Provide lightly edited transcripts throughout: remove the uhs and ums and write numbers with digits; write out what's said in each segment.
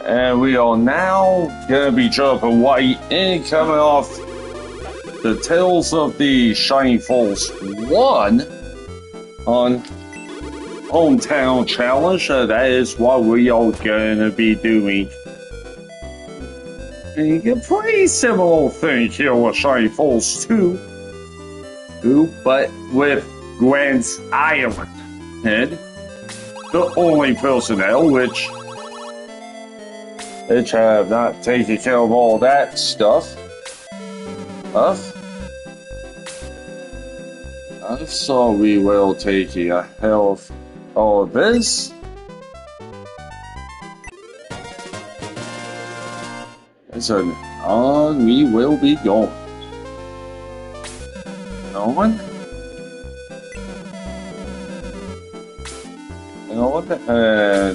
And we are now gonna be jumping right in, coming off the Tales of the Shining Force 1 on Hometown Challenge. That is what we are gonna be doing. And a pretty similar thing here with Shining Force 2, but with Grans Island. And the only personnel which have not taken care of all that stuff. So we will take care of all of this. So on we will be going. Going.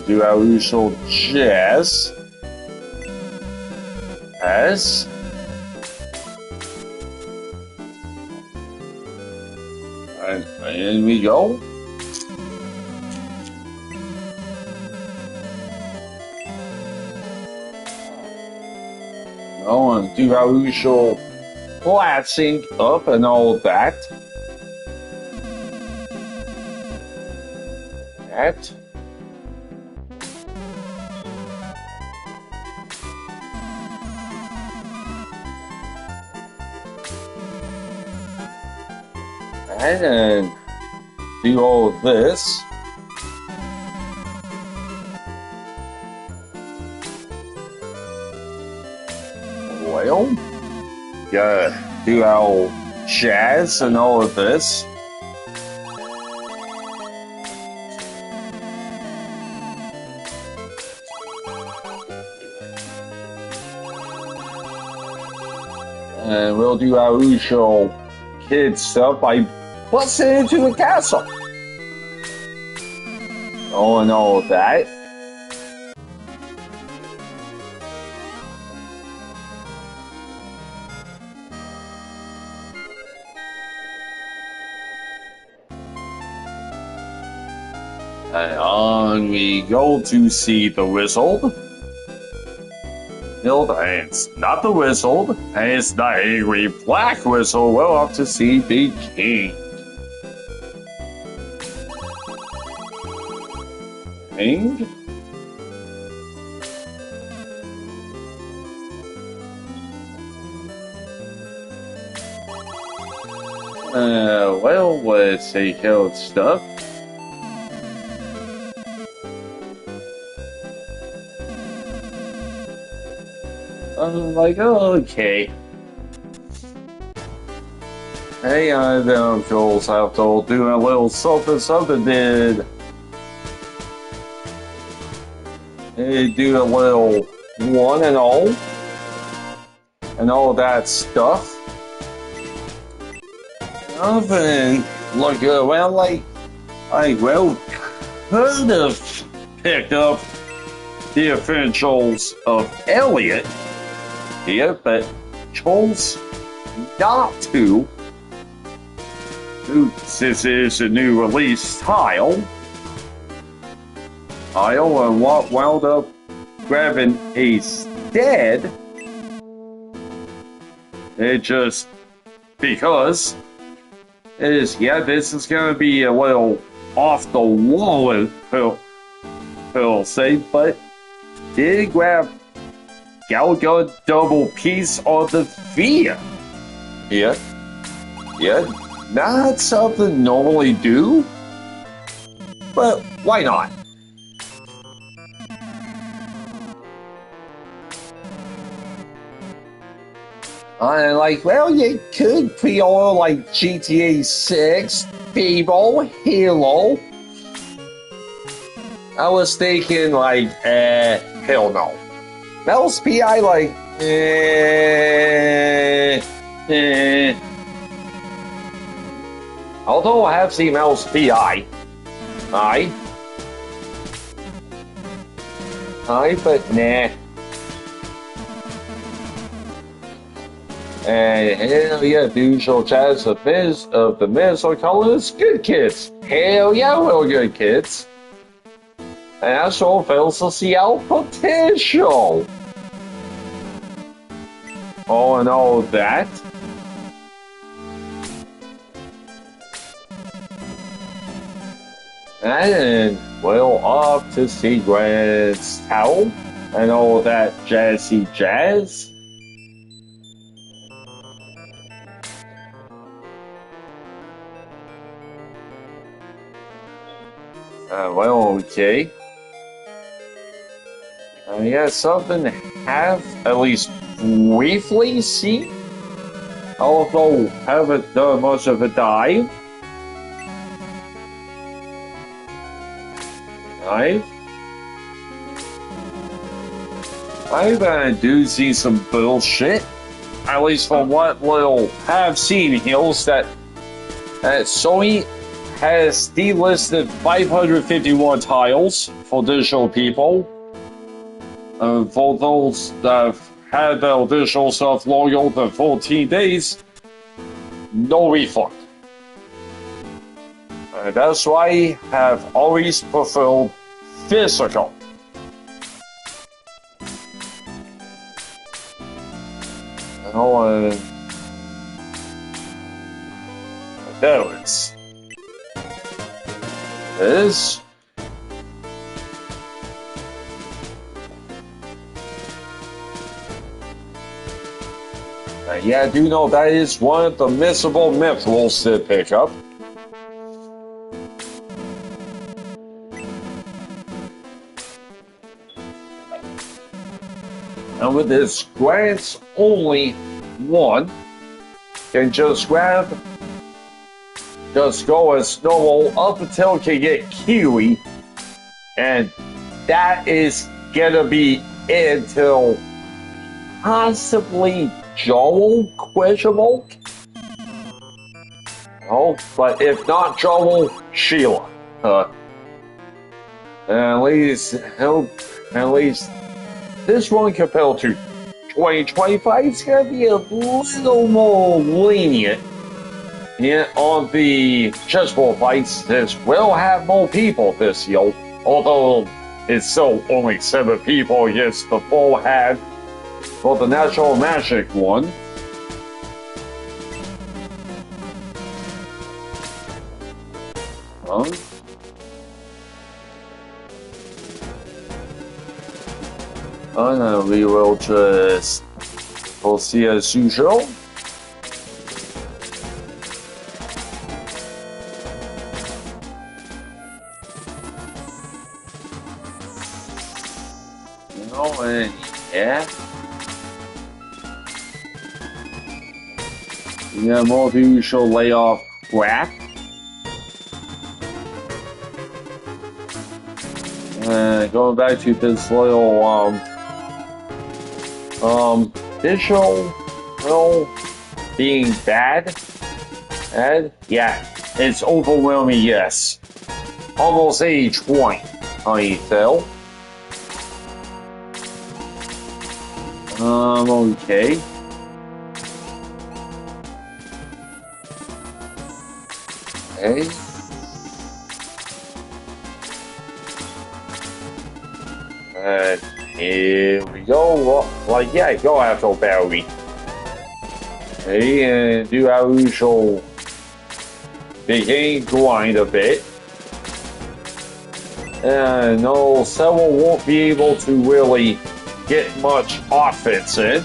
Do our usual jazz. And in we go. And do our usual blasting up and all that. And then do all this. Well, gotta do our jazz and all of this. And we'll do our usual kid stuff by busting into the castle. Oh, and all of that. And on we go to see the wizard. And it's not the wizard, and it's the angry black wizard. We're off to see the king. King? Well, let's take care of stuff. I'm like, oh, okay. Hey, the uncles have to do a little something did. They do a little one and all that stuff. I've been looking around like well, could have picked up the essentials of Elliot here, but chose not to. Since it is a new release tile, and what wound up grabbing instead, it just because it is, yeah, this is gonna be a little off the wall, per se, but did grab Galga double piece of the fear. Yeah, not something normally do, but why not? I'm like, well, you could pre-order like GTA 6, Fable, Halo. I was thinking like, hell no. Mel's PI like, Although I have seen Mel's PI, but nah. And hell yeah, the usual chats of the Miz are calling us good kids. Hell yeah, we're good kids. and also fails to see our potential. Oh, and all that. And well, up to see Grans Tower and all that jazzy jazz. Well, okay. Yeah, something have at least briefly seen, although haven't done much of a dive. I do see some bullshit, at least from what we'll have seen here, that Sony has delisted 551 tiles for digital people. For those that had their digital stuff longer than 14 days, no refund. That's why I have always preferred physical. There it is. This. Yeah, I do know that is one of the missable mythrils to pick up. And with this grants only one, can just grab, just go as normal up until it can get Kiwi, and that is gonna be it until possibly Joel questionable. Oh, but if not Joel, Sheila. At least this one compared to 2025 is gonna be a little more lenient. Yeah, on the chessboard fights, this will have more people this year, although it's still only 7 people against the full hand for the Natural Magic one. And we will just proceed as usual. And yeah. Yeah, more the usual layoff crap. Going back to this little digital, well, being bad, and yeah, it's overwhelming. Yes, almost age 20. I feel. Okay. Okay. Here we go. Like, yeah, go after Barry. Okay, and do our usual beginning grind a bit. And no, Sewell won't be able to really get much offense in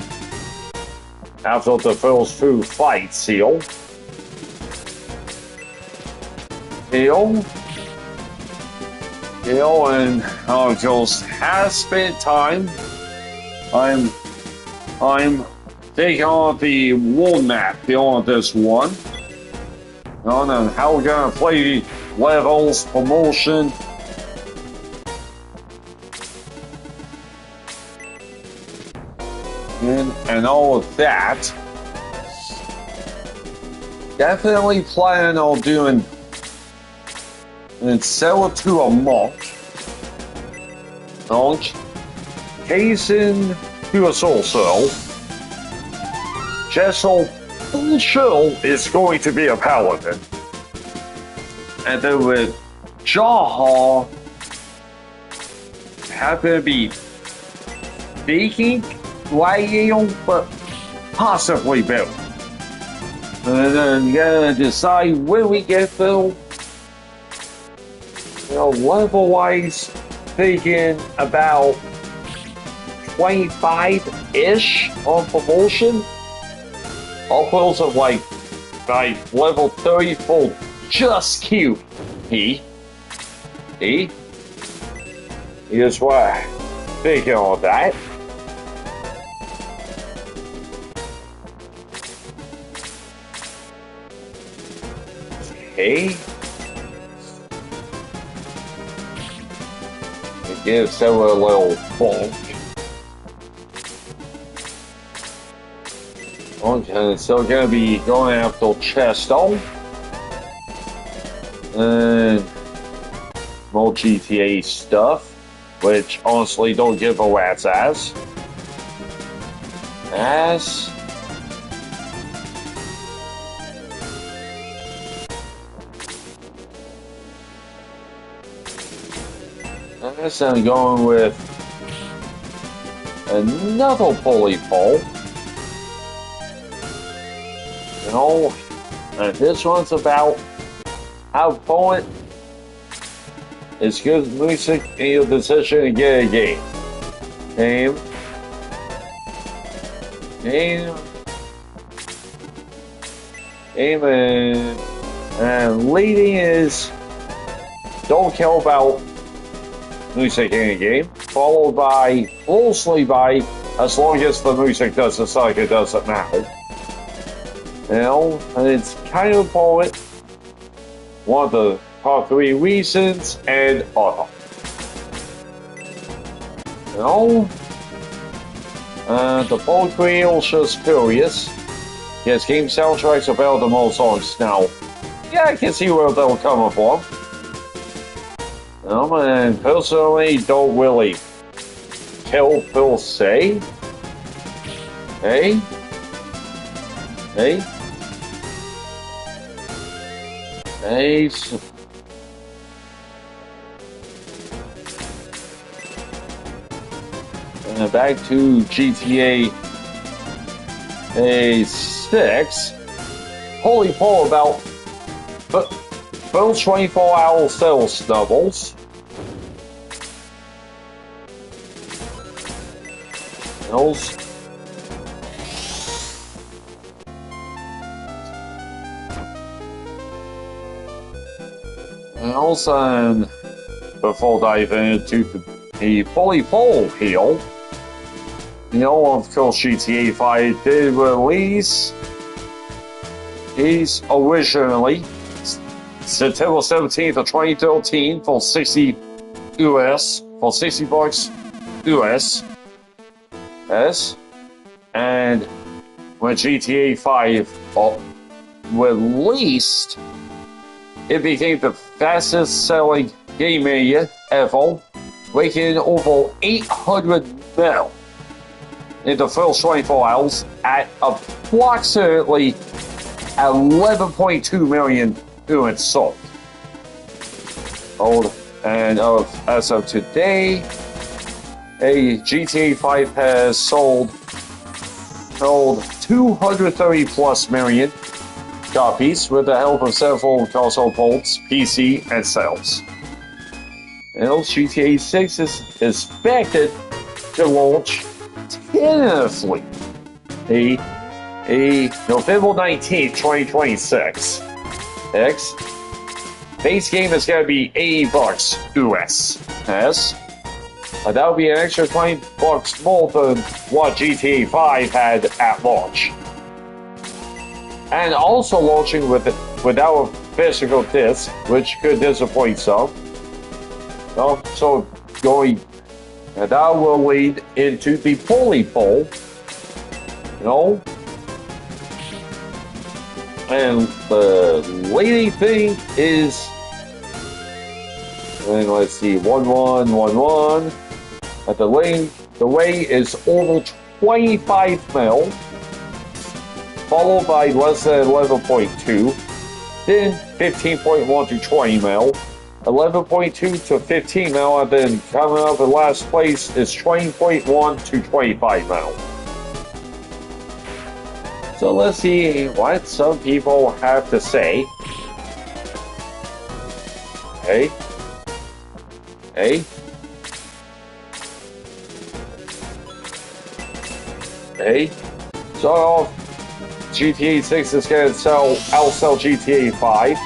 after the first 2 fights here. And just has spent time. I'm taking on the world map on this one. And how we're gonna play levels, promotion. And all of that. Definitely plan on doing and sell it to a monk. Hasten to a soul cell. Jessel Chill is going to be a paladin. And then with Jaha, happen to be baking, gladiator, but possibly built. And then you gotta decide when we get built. You know, level-wise, thinking about 25-ish on promotion. Upwards of like level 30 full just cute. Here's what I'm thinking on that. Okay. It gives them a little bonk. Okay, so gonna be going after Chesto. And more GTA stuff, which honestly don't give a rat's ass. I'm going with another pulley pole. You know, and this one's about how poet is good music in your decision to get a game. And leading is don't care about music in a game, followed by closely by as long as the music doesn't suck, it doesn't matter. You know, and it's kind of poet. One of the top 3 reasons and other. You know, the bold creation's curious. Yes, game soundtracks are better than most songs now. Yeah, I can see where they're coming from. And personally, don't really kill per se. Hey. And back to GTA 6. Holy poll about those 24-hour sales doubles. Those. And also, before diving into the fully full appeal, you know, of course, GTA 5 did release these originally September 17th of 2013 for 60 US, for 60 bucks US. Yes. And when GTA 5 released, it became the fastest selling game ever, raking over 800 mil in the first 24 hours at approximately 11.2 million units sold. And as of today, GTA 5 has sold 230 plus million copies with the help of several console ports, PC, and sales. And GTA 6 is expected to launch tentatively November 19th, 2026. Base game is going to be 80 bucks US. Yes. And that would be an extra 20 bucks more than what GTA 5 had at launch. And also launching without a physical disc, which could disappoint some. So going, and that will lead into the pulley pole. You know? And the leading thing is, and let's see, 1111. At the way is over 25 mil, followed by less than 11.2, then 15.1 to 20 mil, 11.2 to 15 mil, and then coming up in last place is 20.1 to 25 mil. So let's see what some people have to say. Hey. Hey. Hey. So GTA 6 is going to outsell GTA 5.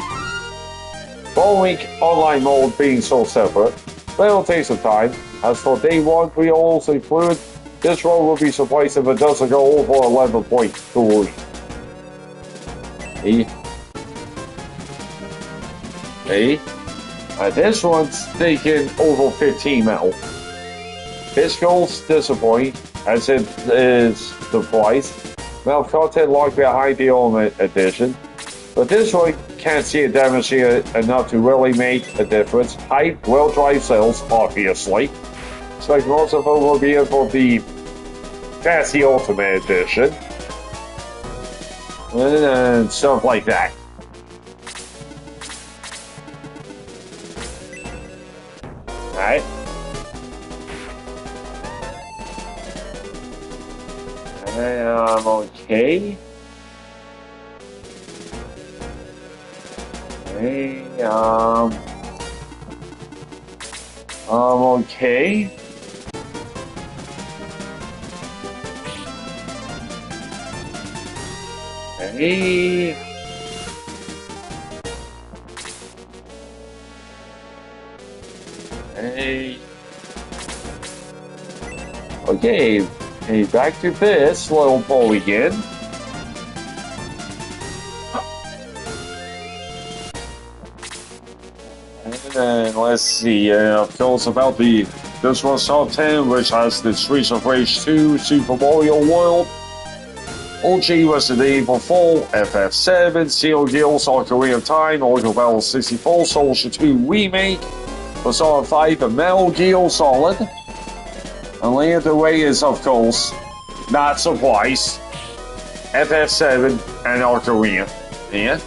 Following online mode being sold separate, but it'll take some time. As for day one, we also include this road will be surprised if it doesn't go over 11.3. Hey. This one's taking over 15 mil. This goal's disappointing, as it is the price. Now content locked behind the Ultimate Edition. But this one can't see it demonstrated enough to really make a difference. High will drive sales, obviously. Expect most of them will be in for the Fantasy Ultimate Edition. And stuff like that. Alright. I'm okay. Okay, I'm okay. Hey. Hey. Okay. Hey, back to this little poll again. And then let's see, of course, about this one's top 10, which has the Streets of Rage 2, Super Mario World, OG Resident Evil 4, FF7, Seal Gills, Ocarina of Time, Oracle Battle 64, Soldier 2 Remake, Persona 5, and Metal Gear Solid. And leading the way is, of course, not surprised, FF7 and Ocarina. Yeah?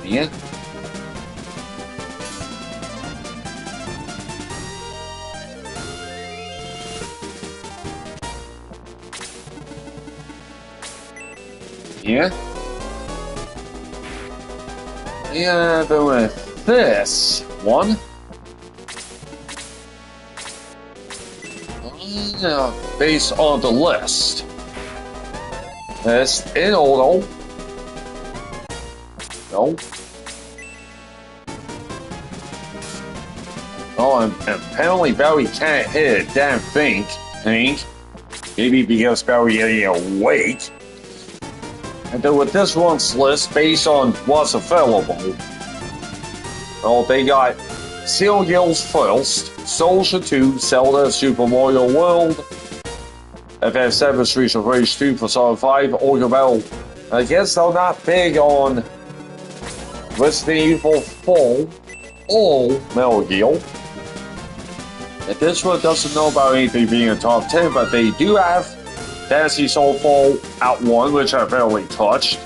Yeah? Yeah? Yeah, but with this one, based on the list, it's in order. No. Oh, and apparently Barry can't hit a damn thing. Maybe because Barry ain't awake. And then with this one's list, based on what's available, well, they got Seal Gills first, Soldier 2, Zelda, Super Mario World, FF7, Streets of Rage 2, Persona 5, Oracle Battle. I guess they're not big on Resident Evil 4 or Metal Gear. And this one doesn't know about anything being a top 10, but they do have Fantasy Soul 4 at 1, which I've barely touched.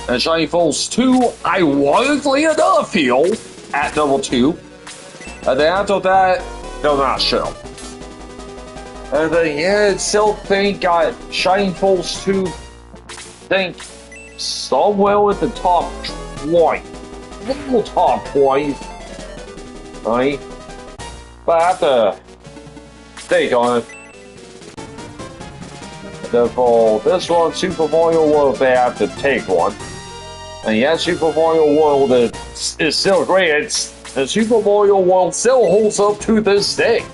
And Shining Force 2, ironically enough, feel at number 2. And then after that, they're not sure. And then, yeah, still think got Shining Force 2, think somewhere at the top 20. Little top 20. Right? But I have to think on it. And for this one, Super Mario World, they have to take one. And yeah, Super Mario World is still great. And Super Mario World still holds up to this day.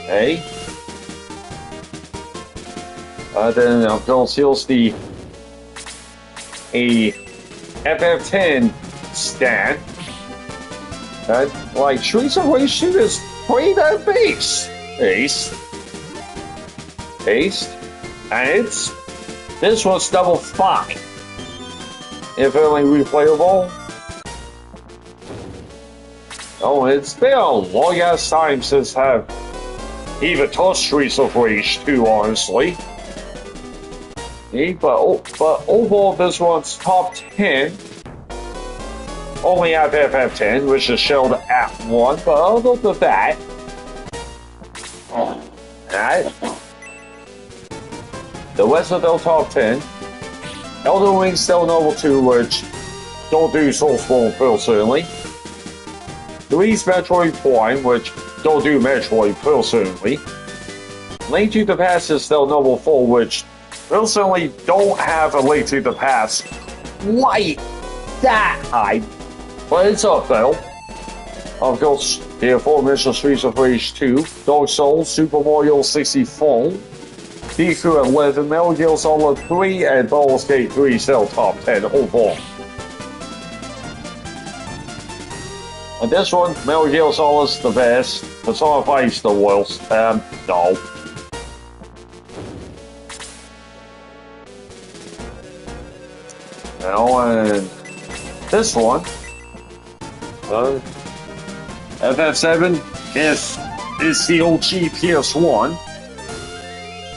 Hey. Then of course here's the FF10 stand. Like Streets of Rage 2 is pretty that base. And this one's double 5. If only replayable. Oh, it's been a long ass time since have even touch Streets of Rage 2, honestly. But overall, this one's top 10. Only at FF10, which is shown at 1, but other than that, alright. The rest of their top 10. Elden Ring still number 2, which don't do Soulsborne personally. 3's Metroid Prime, which don't do Metroid personally. Link to the Past is still number 4, which personally don't have a Link to the Past quite that high, but it's up though. Of course, the aforementioned Streets of Rage 2, Dark Souls, Super Mario 64, Deku 11, Metal Gear Solid 3, and Baldur's Gate 3 still top 10 overall. And this one, Metal Gear Solid's the best, Persona 5's the worst. No. Now, and this one, FF7 is the OG PS1,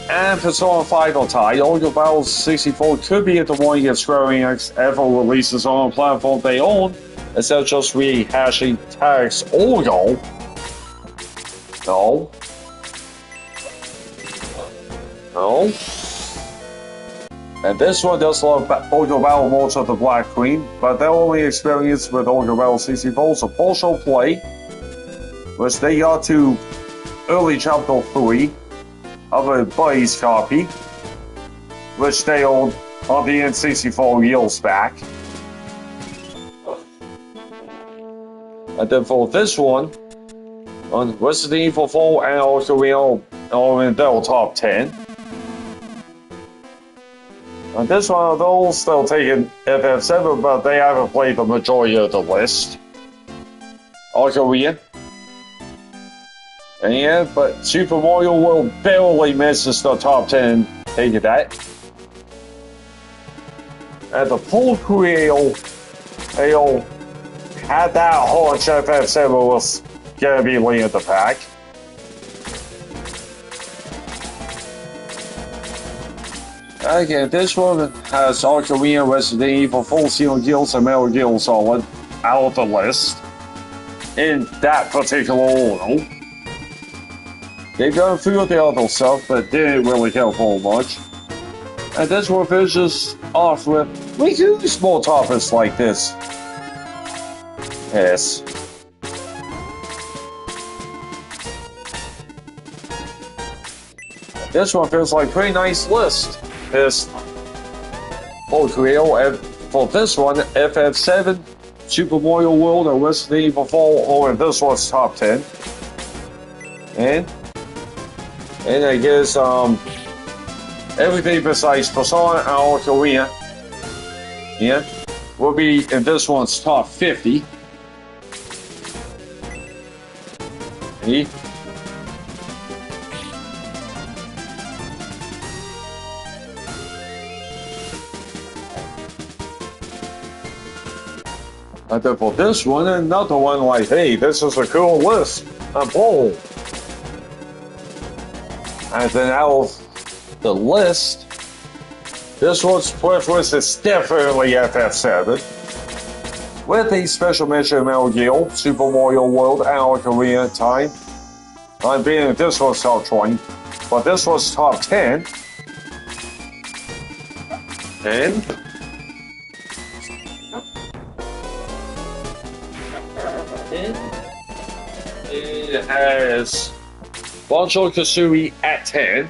and Persona 5 are tied. Olga Battles 64 could be at the one if Square Enix ever releases on a platform they own, instead of just rehashing tags Olga. No. No. And this one does love Olga Battle modes of the Black Queen, but their only experience with Olga Battle 64 is a partial play, which they got to early chapter 3 of a buddy's copy, which they owned on the N64 years back. And then for this one, on Resident Evil 4 and Ocarina are in their top 10. And this one of those, they'll take in FF7, but they haven't played the majority of the list. Ocarina. And yeah, but Super Mario World barely misses the top 10, take that. And the poll creator, they had that hunch FF7 was gonna be leading the pack. Okay, this one has Ocarina, Resident Evil, Full Xenogears, and Metal Gear Solid out of the list in that particular order. They've done a few of the other stuff, but didn't really help all much. And this one finishes off with, we use more topics like this. Yes. This one feels like a pretty nice list. This Full Creole, and for this one, FF7, Super Mario World, and Resident Evil 4 are in this one's top 10. And I guess everything besides Persona and Ocarina, yeah, will be in this one's top 50. See? And then for this one, another one like, hey, this is a cool list. I'm bold. And then out of the list, this one's preference is definitely FF7. With a special mention of Metal Gear, Super Mario World, and Ocarina Time. I'm being this one's top 20, but this one's top 10. And it has Banjo-Kazooie at 10.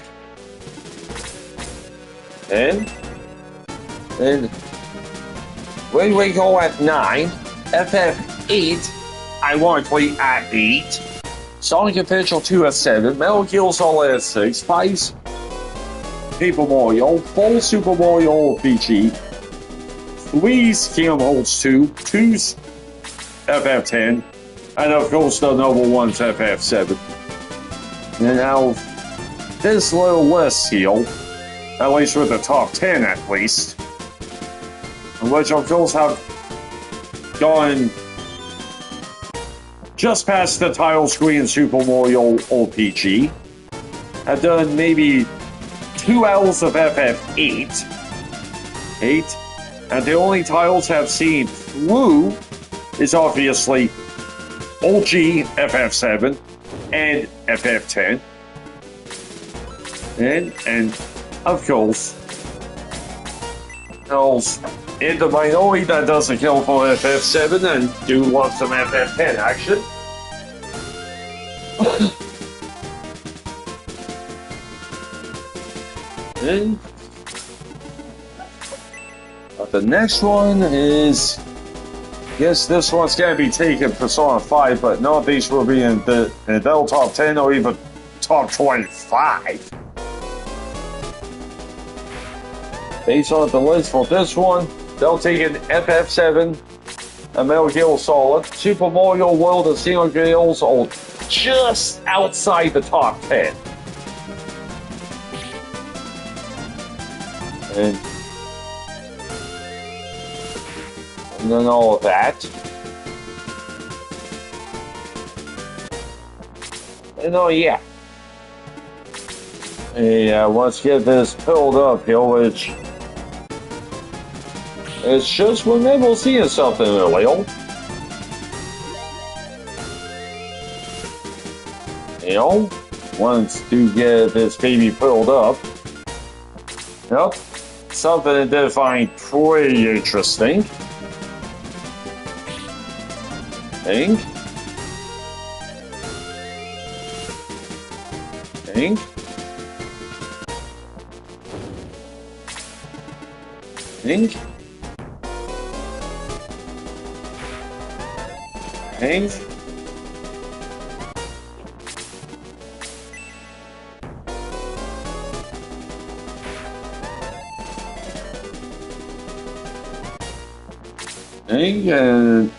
And when we go at 9, FF8, ironically at 8, Sonic Adventure 2 at 7, Metal Gear Solid at 6, 5's Paper Mario, 4 Super Mario RPG, 3's Kingdom Hearts 2, 2's FF10, and of course the number 1's FF7. And now, this little list here, at least with the top 10 at least, which of course have gone just past the title screen Super Mario RPG, have done maybe 2 hours of FF8. 8. And the only titles I've seen through is obviously OG FF7 and FF10. And of course, in the minority that doesn't kill for FF7 and do want some FF10 action. And the next one is, yes, this one's gonna be taking Persona 5, but none of these will be in the top 10 or even top 25. Based on the list for this one, they'll take an FF7, a Metal Gear Solid, Super Mario World, and Xenogears all just outside the top 10. And then all of that. And oh yeah. Yeah, let's get this filled up here, which it's just remember seeing something earlier. You know, once to get this baby filled up. Yep, something that did find pretty interesting. Think. Think. Think. Think. Think and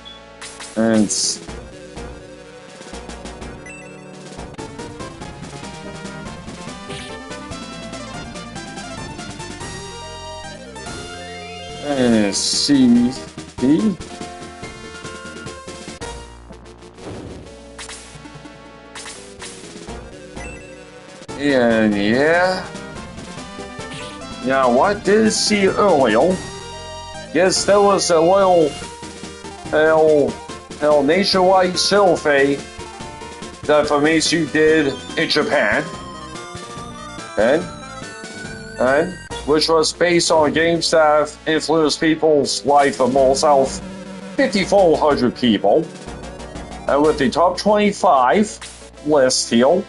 C D. And yeah. Now what did see earlier? Yes, there was a little nationwide survey that Famitsu did in Japan. And which was based on games that have influenced people's life the most out of 5,400 people. And with the top 25 list here,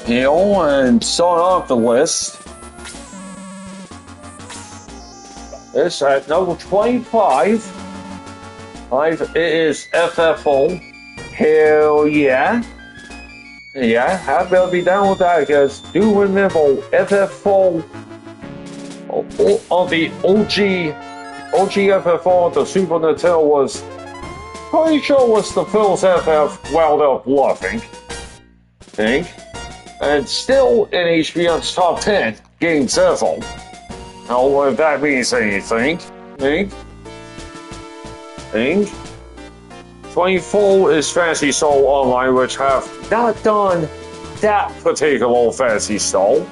and starting off the list, it's at number 25. It is FFO. Hell yeah. Yeah, happy to be down with that, because do remember FF4 on the OG FF4 the Super Nintendo was pretty sure was the first FF wound up loving. Think? And still in HBM's top 10 games ever. Now, if that means anything, think? 24 is Fantasy Star Online, which have not done that particular Fantasy Star.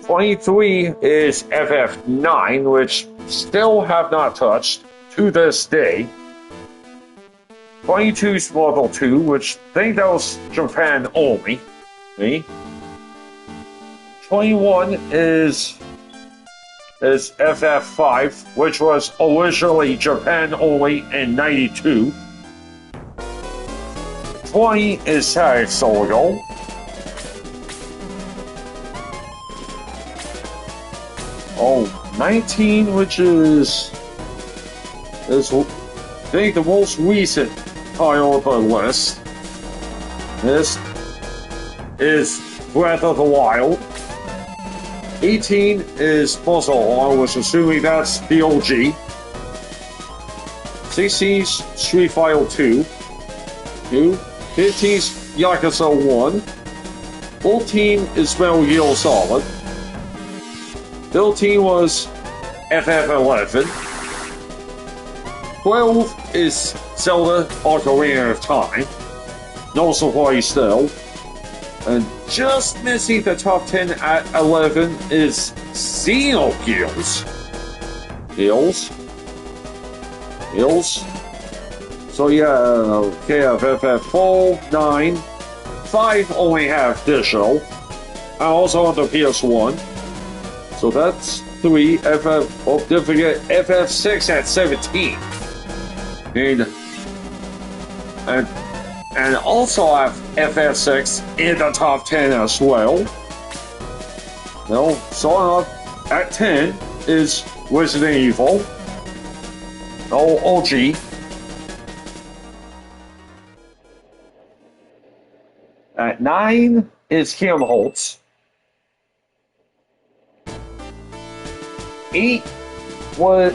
23 is FF9, which still have not touched to this day. 22 is Model 2, which I think that was Japan only. 21 is FF5, which was originally Japan only in 92. 20 is Tag Solo. Oh, 19, which is I think the most recent title of the list. This is Breath of the Wild. 18 is Puzzle, which assuming that's the OG. 16 is Street Fighter 2. 15 is Yakuza 1. 14 is Metal Gear Solid. 13 was FF11. 12 is Zelda Ocarina of Time. no surprise though. And just missing the top 10 at 11 is Xenogears. Hills. So yeah, KFFF4, 9, 5 only have this show. And also on the PS1. So that's 3, don't forget FF6 at 17. And also have FF6 in the top 10 as well. Now, starting off at 10 is Resident Evil. Oh, OG. At 9 is Kim Holtz. 8 was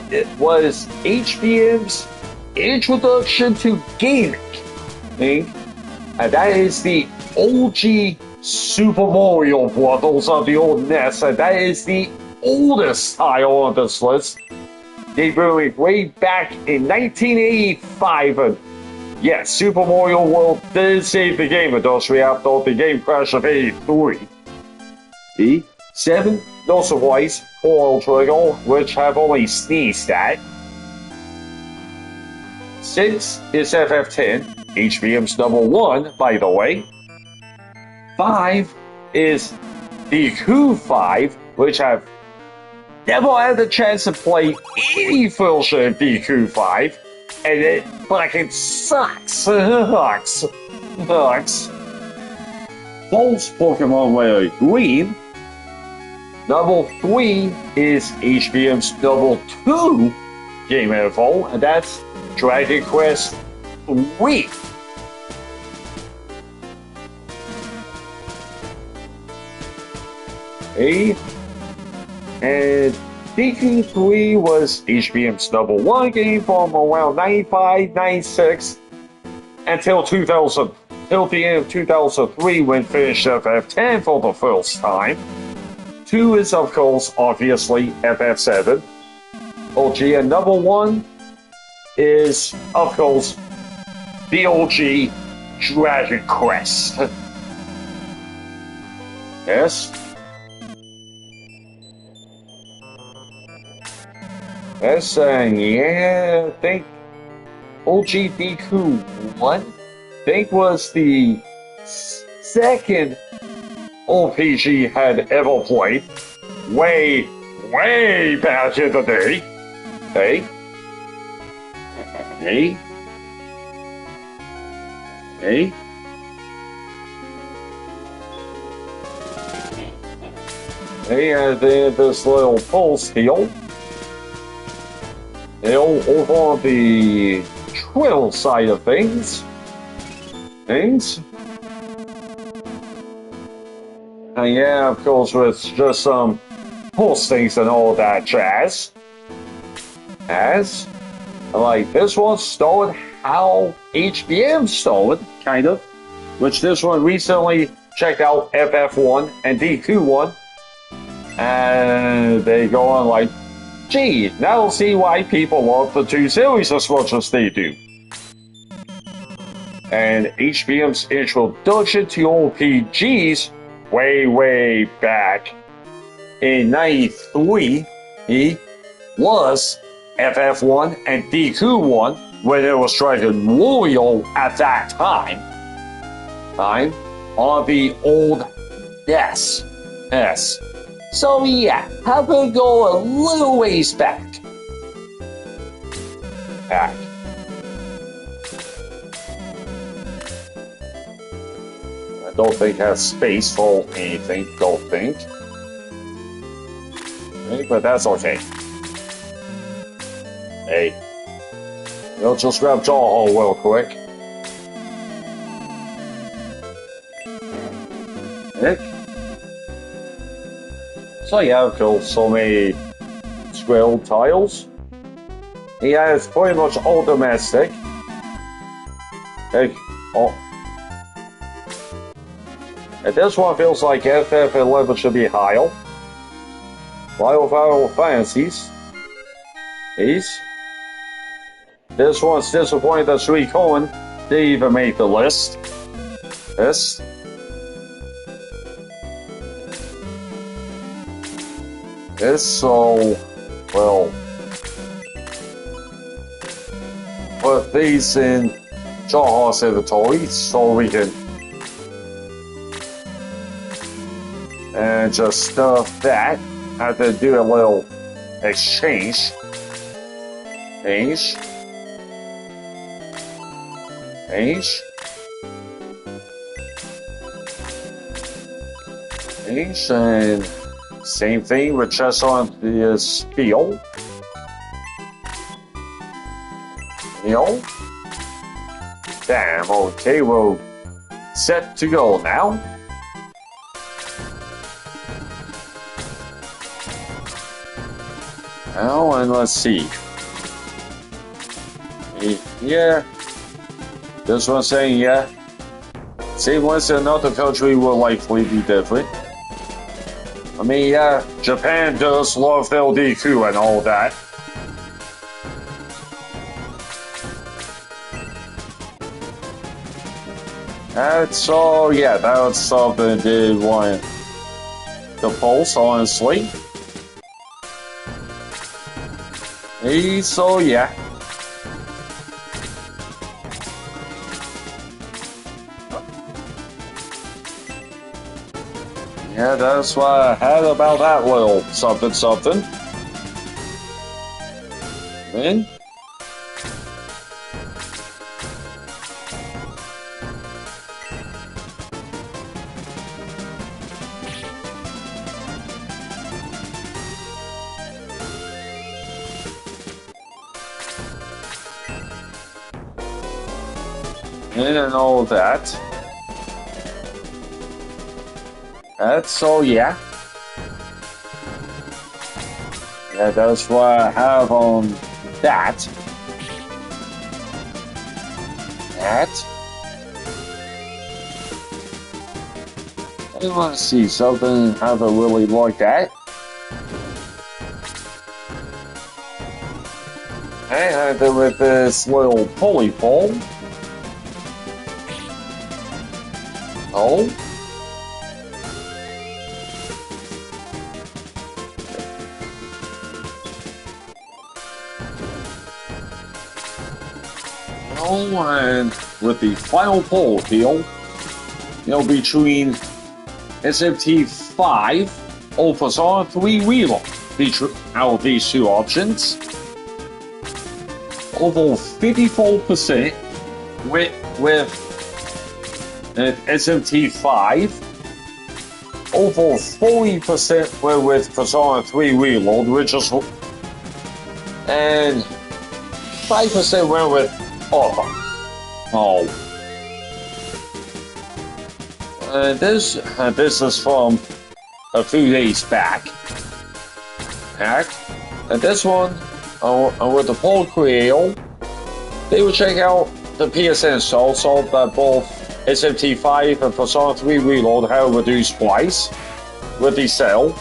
HBM's introduction to gaming. And that is the OG Super Mario Brothers on the old NES, and that is the oldest title on this list. Debuting way back in 1985, and yes, Super Mario World did save the game industry after the game crash of 83. The 7, no surprise, Chrono Trigger, which have only sneezed at. 6 is FF10, HBM's number 1, by the way. 5 is Deku 5, which I've never had the chance to play any version of Deku 5, and it fucking sucks. False Pokemon Red Green. Number 3 is HBM's number 2 game info, and that's Dragon Quest 3. And Deku 3 was HBM's number 1 game from around 95, 96 until 2000, till the end of 2003 when finished FF10 for the first time. 2 is of course obviously FF7. OG, and number 1 is of course the OG Dragon Quest. Yes. Yes, yeah, I think OG Deku 1, I think was the second RPG had ever played. Way back in the day. Hey. And then this little pulse deal. Over on the Trill side of things. And yeah, of course, with just some postings and all that jazz. Like this one started how HBM started, kind of. Which this one recently checked out FF1 and DQ1. And they go on like, gee, now see why people love the 2 series as much as they do. And HBM's introduction to RPGs way back in 93 was FF1 and DQ1 when it was Dragon Warrior at that time. On the old NES. So yeah, I'm gonna go a little ways back. I don't think it has space for anything, don't think. Okay, but that's okay. Hey. We'll just grab Jawhole real quick. Nick? So yeah, I've killed so many Skrill tiles. Yeah, it's pretty much all domestic. Hey, oh. And this one feels like FF11 should be higher. Final Fantasies. This one's disappointing that Sweet Cohen didn't even make the list. This. So, well, put these in Jawhawk's inventory so we can and just stuff that. Have to do a little exchange. Exchange. And same thing with just on the spiel. Damn, okay, we're set to go now. Now, and let's see. Yeah. This one saying, yeah. Same ones in another country will likely be different. I mean, yeah, Japan does love LDQ and all that. That's all, yeah, that's something I did want to post, honestly. So, yeah. Yeah, that's what I had about that little something. Then. And all that. That's all, yeah. Yeah, that's what I have on that. I want to see something have a really like that. And then with this little pulley pole. Oh. And with the final poll deal, between SMT 5 or Persona 3 Reload, out of these two options, over 54% with SMT 5, over 40% were with Persona 3 Reload, and 5% went with this is from a few days back. And this one, with the poll creator, they will check out the PSN sale, so that both SMT5 and Persona 3 Reload have reduced price with the sale.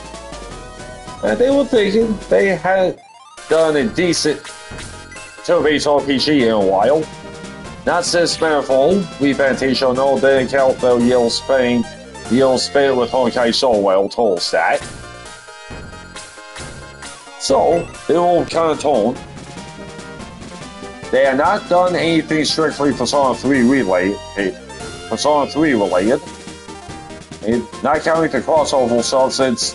And they were thinking they had done a decent turn-based RPG in a while. Not since Manifold, Refantation, no, didn't count the Yale Spain with Honkai Soul well told that. So, they will kind of tone. They have not done anything strictly Persona 3 related. Not counting the crossover stuff since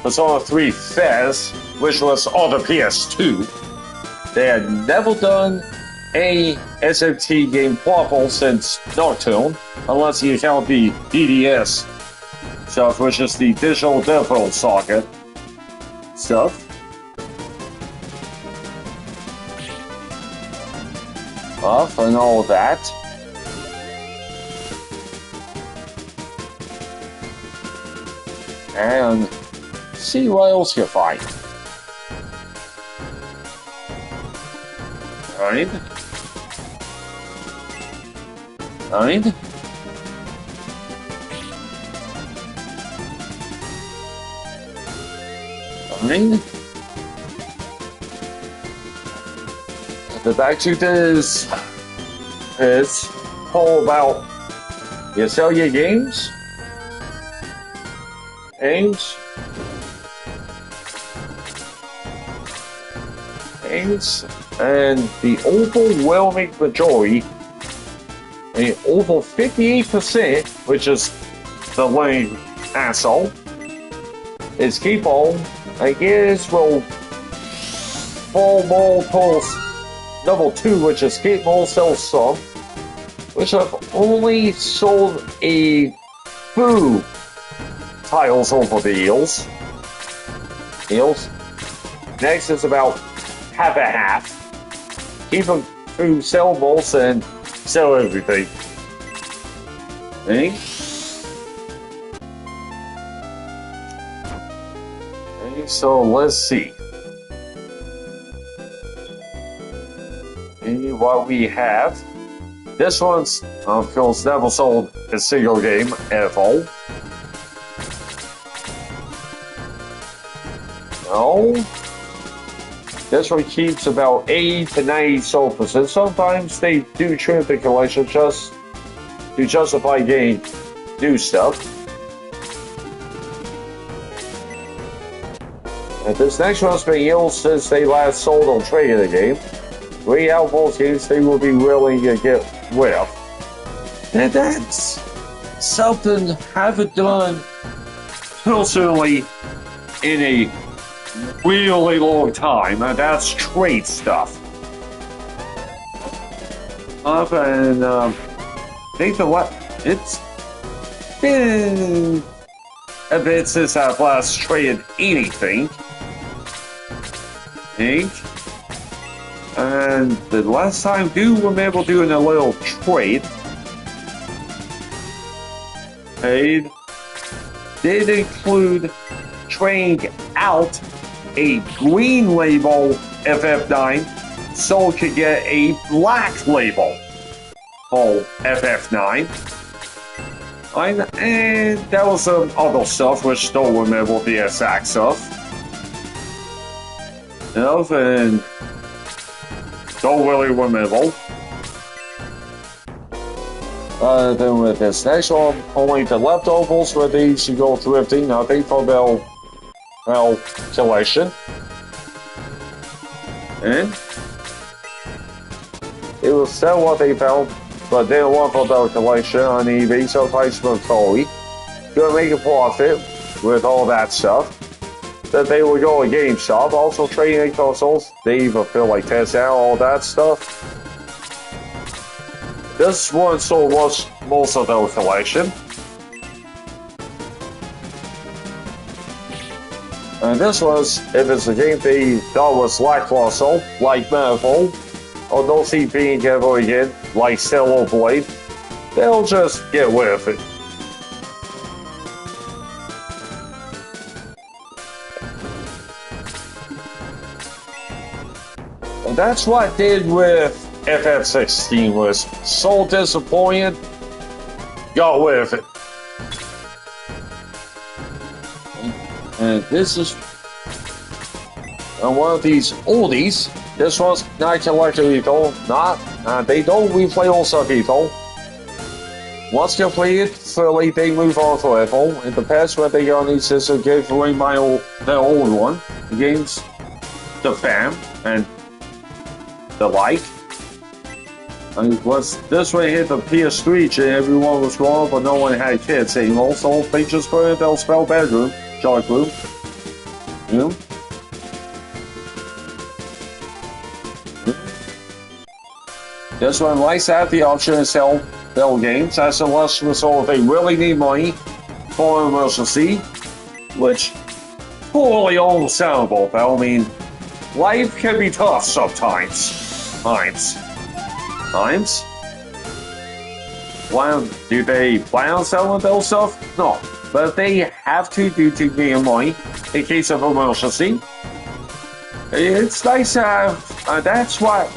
Persona 3 Fez, which was on the PS2. They had never done a SMT game proper since Nocturne, unless you count the DDS stuff, which is the Digital Devil Saga stuff. And all that. And see what else you find. Alright. The back to this is all about You sell your games? Games? Games? And the overwhelming majority, over 58%, which is the lame asshole, is keep on. I guess we'll fall more towards number 2, which is keep more, sell some, which I've only sold a few titles over the years. Next is about half a half. Keep them through sell most and sell everything. Okay, so let's see. Okay, what we have. This one's, of course, never sold a single game ever. No. This one keeps about 80 to 90 sold percent. Sometimes they do trim the collection just to justify getting new stuff. And this next one's been used since they last sold on trading the game. 3 out of 4 games they will be willing to get rid of. And that's something I haven't done personally in a really long time, and that's trade stuff. And I think it's been a bit since I've last traded anything. And the last time I do remember doing a little trade did include trading out a green label FF9 so it could get a black label for FF9. And that was some other stuff which don't remember the exact stuff. And don't really remember. Then with this next one, only the leftovers were these you go thrifting, nothing for their collection. And it will sell what they found, but they don't want for their collection on eBay, sometimes for Toy. Gonna make a profit with all that stuff. Then they will go to GameStop, also trading consoles. They even feel like test out all that stuff. This one sold most of their collection. And this was, if it's a game they thought was lackluster, like Manifold, or don't see being ever again, like Stellar Blade, they'll just get rid of it. And that's what I did with FF16, was so disappointed, got rid of it. And this is one of these oldies. This one's not collector lethal, they don't replay all stuff lethal. Once completed, fully they move on forever. In the past, when they got on these systems, gave away their old one against the fam and the like. And once this one hit the PS3, everyone was grown up, but no one had kids anymore, so they just put in their spell bedroom, dark room. This one likes to have the option to sell their games as a last resort if they really need money for an emergency, which totally understandable. I mean, life can be tough sometimes. Well, do they plan on selling those stuff? No, but they have to due to getting money in case of emergency. It's nice to have, that's what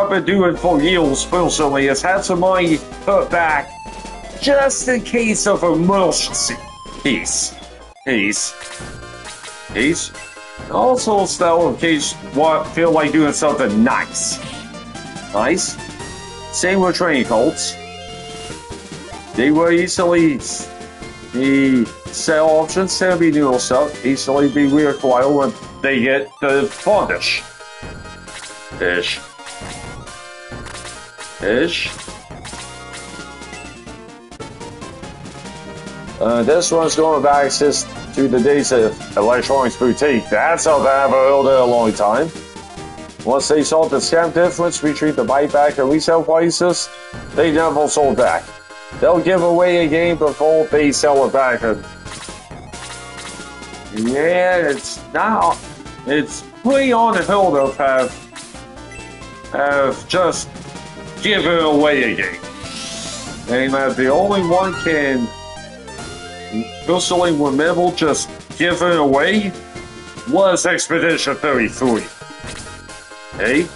I've been doing for years personally, is have some money put back just in case of emergency. Peace. Also, still, in case you feel like doing something nice. Same with training colts. They will easily the sell options can be new stuff, easily be reacquired when they get the furnish. Ish. This one's going to have access to the days of Electronics Boutique. That's how they have held it a long time. Once they saw the scam difference between the buyback and resale prices, they never sold back. They'll give away a game before they sell it back. And yeah, it's now it's pretty unheard of have just given away a game. And the only one can personally remember just giving away was Expedition 33. Okay?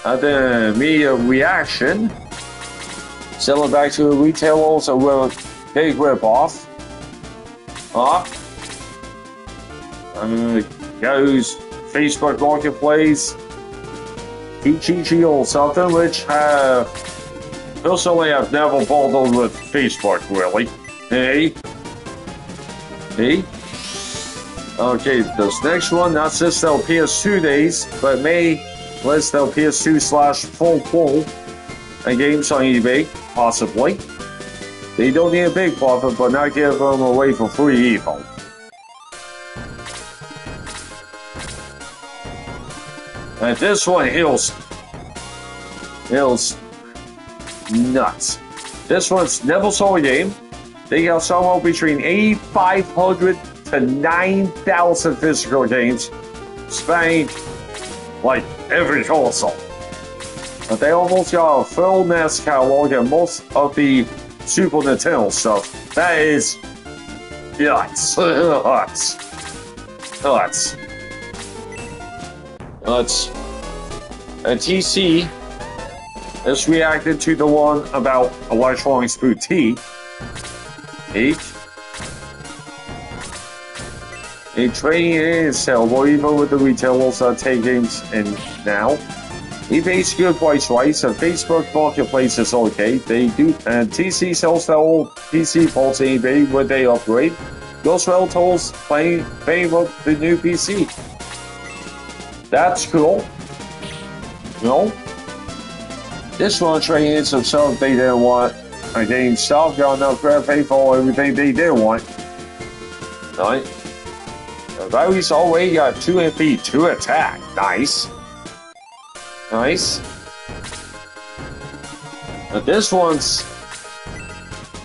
And then media reaction. Selling back to the retailers a big rip-off. Goes Facebook Marketplace, TGG or something, which personally I've never bothered with Facebook really. Hey. Okay, this next one, not just their PS2 days, but may list their PS2/full and games on eBay, possibly. They don't need a big profit, but not give them away for free either. And this one is nuts. This one's never sold a game. They got somewhere between 8,500 to 9,000 physical games, spanning like every console. But they almost got a full NES catalog and most of the Super Nintendo stuff. That is nuts. And TC has reacted to the one about Electronics Boutique. A trading in itself, or even with the retailers are taking in now. eBay's good price wise, and Facebook Marketplace is okay. They do, and TC sells their old PC parts on eBay when they upgrade. Those relatives paying for the new PC. That's cool. No. This one trading in some stuff they didn't want. And getting stuff, got enough grab pay for everything they did want. Right? Value's already got 2 MP, 2 attack. Nice. But this one's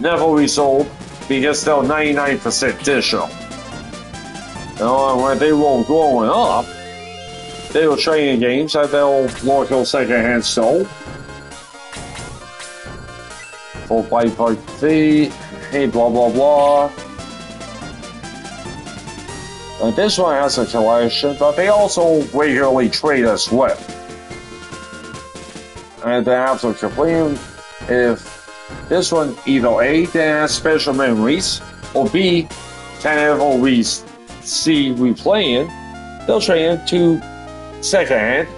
never resold because they're 99% digital. And when they were growing up, they were trading games that they'll local secondhand sold. Full pipe fee, hey, blah blah blah. And this one has a collection, but they also regularly trade as well. And they have to complain if this one either A, they has special memories, or B, can ever see replaying, they'll trade into secondhand,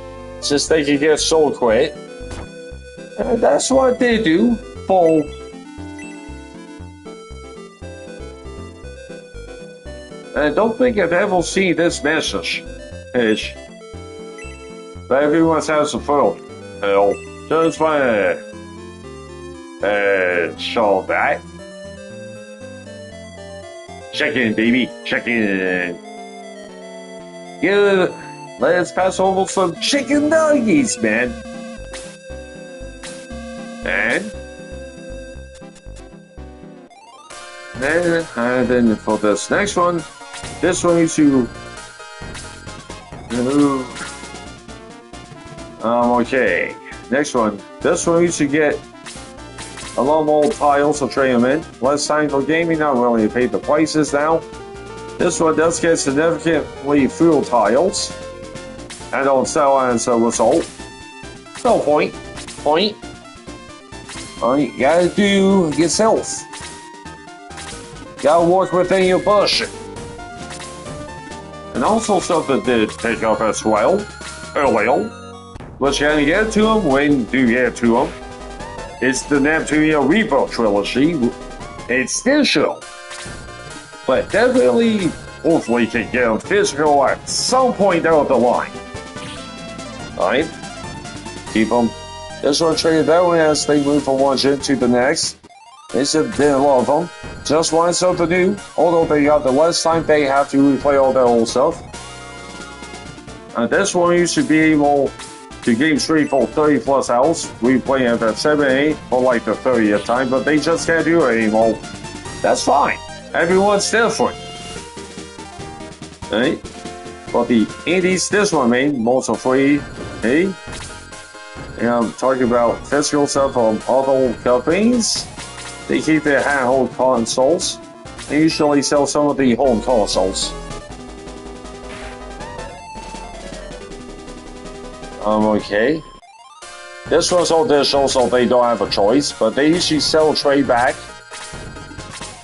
since they can get sold quick. And that's what they do for. And I don't think I've ever seen this message. But everyone has a phone. Hell, just want to show that. Check in, baby. Check in. Yeah, let's pass over some chicken nuggets, man. And then for this next one, this one is to okay. Next one. This one is to get a lot more tiles to trade them in. Less time for gaming, not willing to pay the prices now. This one does get significantly fewer tiles. And don't sell as a result. No point. All you gotta do yourself. Gotta work within your budget. And also something did pick up as well earlier But you're gonna get to them when you get to them. It's the Neptunia Rebirth trilogy. It's digital. But definitely, hopefully, can get them physical at some point down the line. Alright? Keep them. This one traded that way as they move from one gen to the next. They said they didn't love them. Just wanted something new. Although they got the less time they have to replay all their old stuff. And this one used to be able to game straight for 30 plus hours, replaying it at 7 8 for like the 30th time, but they just can't do it anymore. That's fine. Everyone's different. Right? But the indies this one made, most are free. Hey? And I'm talking about physical stuff from other companies. They keep their handheld consoles. They usually sell some of the home consoles. Okay. This one's all digital, so they don't have a choice, but they usually sell trade back.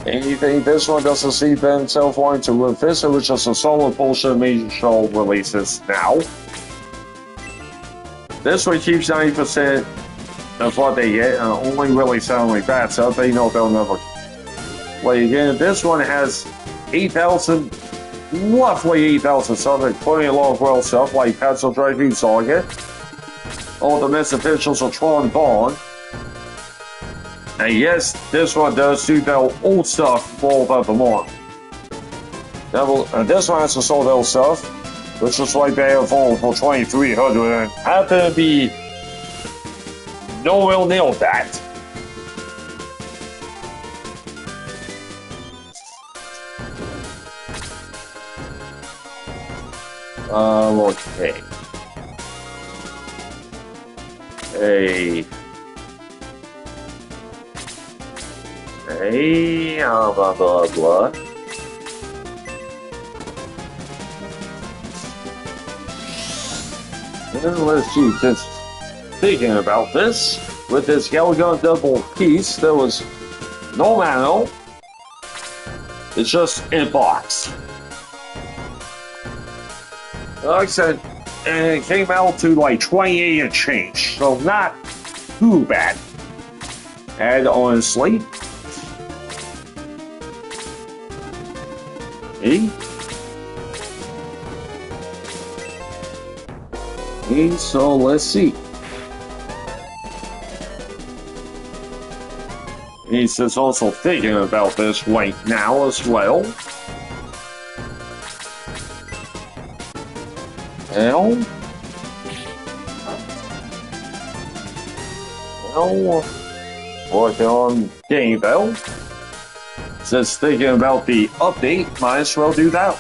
Anything this one doesn't see themselves wanting to revisit, which is a solid bullshit major show releases now. This one keeps 90% of what they get, and only really selling like bad stuff. They know they'll never play again. This one has 8,000, roughly 8,000 stuff, including a lot of world stuff like Pencil Driving Saga, all the Miss Officials of Tron Bond. And yes, this one does do their old stuff for about the month. And this one has the sold old stuff, which is right there for 2,300, and happen to be nowhere near that. Okay. Hey, blah, blah, blah. And let's see, just thinking about this, with this Galagon double piece, there was no manual. It's just in box. Like I said, and it came out to like 28 and change, so not too bad. And honestly, so let's see. He's also thinking about this right now as well. Working on Game Bell. Just thinking about the update, might as well do that.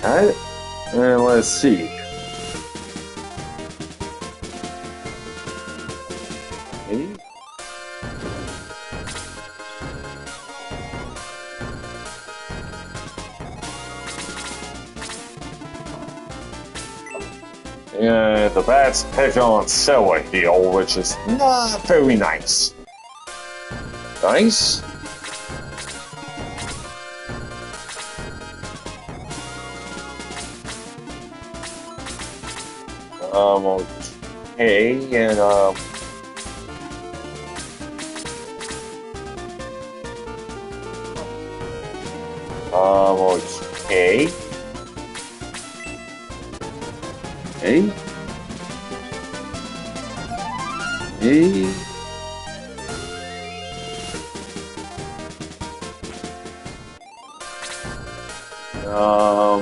Alright, and let's see. Okay. Yeah, the bats pick on Seller here, which is not very nice. Nice. Okay, and okay. Hey.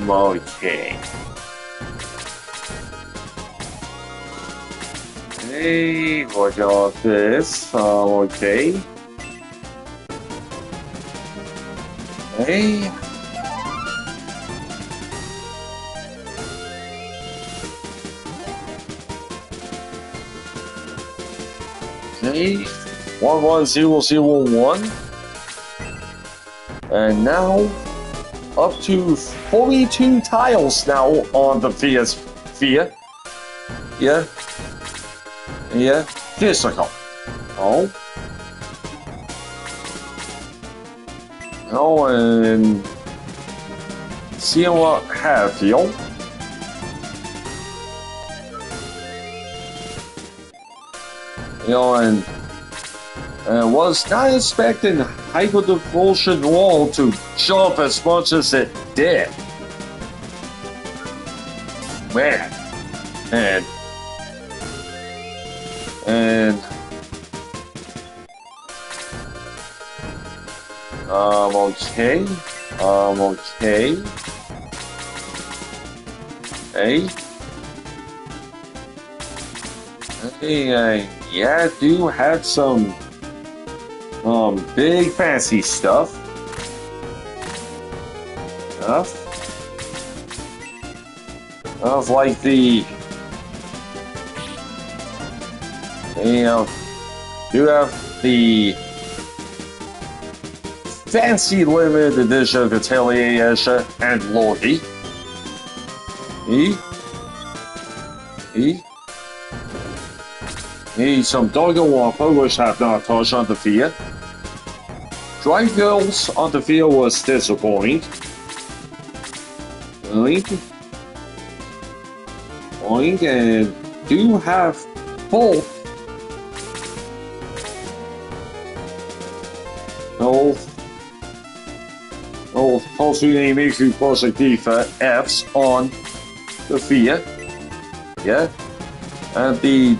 Okay. Hey, what got this? Okay. Hey. Okay. 11001. And now up to 42 tiles now on the Via. Yeah. Yeah. Physical. Oh. Oh, and see what have you. You know, and was not expecting Hyper Devotion Wall to jump as much as it did. Man. And okay. Okay. Hey, yeah, I do have some big fancy stuff. Of like the do have the fancy limited edition of Retaliation and Lordy. Some Dogger Wampa, which I have not touched on the field. Dry Girls on the field was disappointing. And do have both. Possibly make you positive Fs on the field. Yeah. And the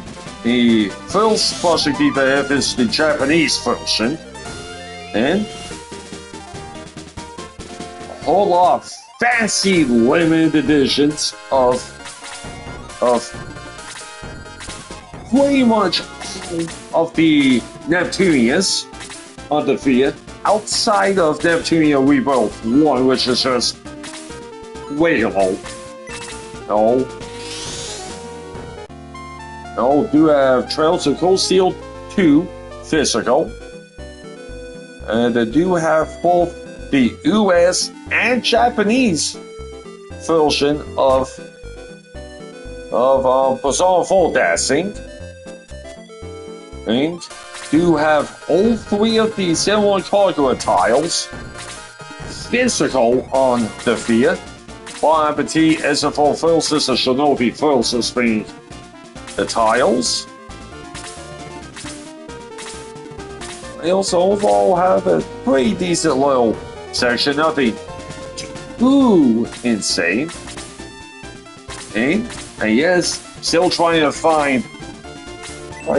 first positive F is the Japanese version. And a whole lot of fancy limited editions of pretty much all of the Neptunians on the field outside of Neptunia Rebirth 1, which is just way low. No, do have Trails of Cold Steel 2 physical. And they do have both the US and Japanese version of Bizarre Full Dancing. And do have all three of the 7-1 Cargo tiles physical on the field. Bon Appetit is a full versus a Shinobi versus being the tiles. They also overall have a pretty decent little section, nothing too insane. And yes, still trying to find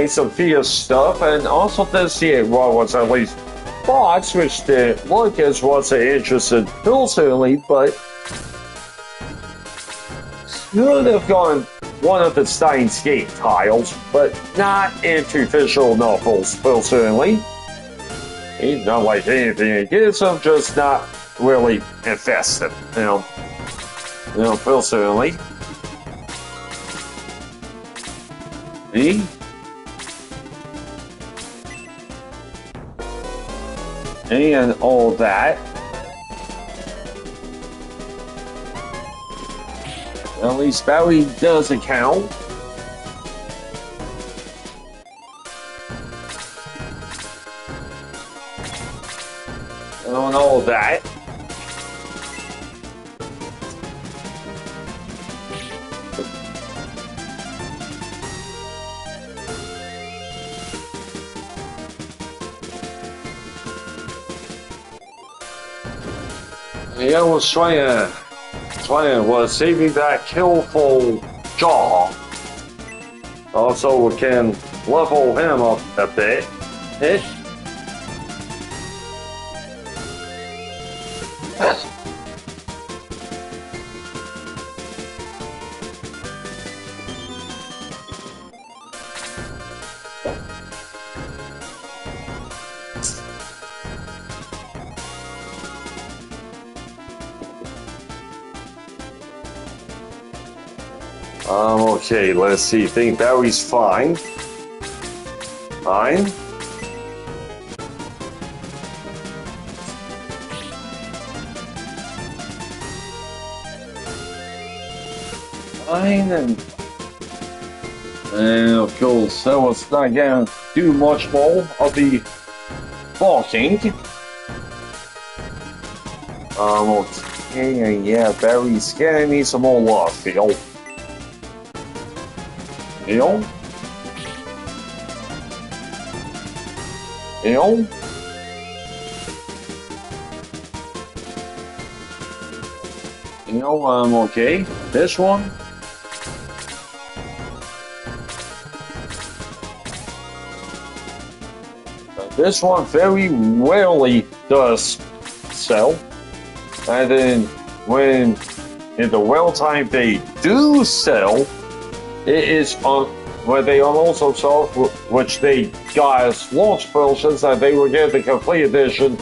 some Fia stuff, and also this year was at least box, which the Lucas wasn't interested personally, but should have gone one of the Steins Gate tiles, but not into visual novels personally. He's not like anything against him, just not really invested, personally. And all that. At least Bowie doesn't count. And all that. Yeah, I was was saving that killful jaw. Also, we can level him up a bit. Okay, let's see. Think Barry's fine. Fine. Fine, and of course, that was not going to do much more of the barking. Yeah, Barry's getting me some more love, Phil. Phil? Phil? Okay. This one? This one very rarely does sell. And then when in the well time they do sell, it is on where they are also sold, which they got as launch versions, and they will get the complete edition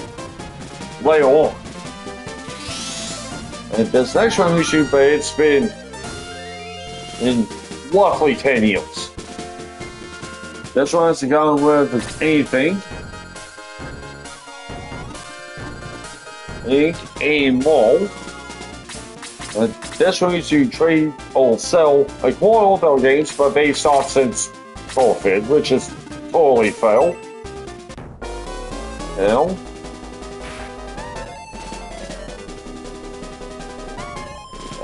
later on. And this next one we shoot, but it's been in roughly 10 years. This one has gone with anything. A mall. This one is to trade or sell like more older games, but they start since profit, which is totally fair. Now,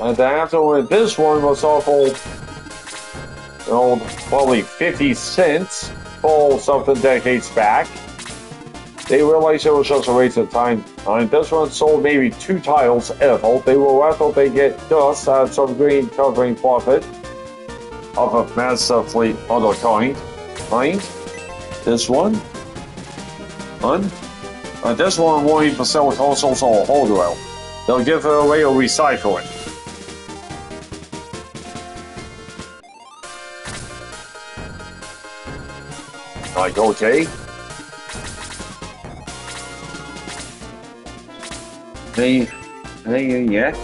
and after this one was awful, probably 50 cents for something decades back. They realized it was just a waste of time. And this one sold maybe 2 titles ever. They will rather they get dust and some green covering profit of a massively other kind. This one. And this one won't even sell consoles or hardware. They'll give it away or recycle it. Like, okay. Hey, yeah.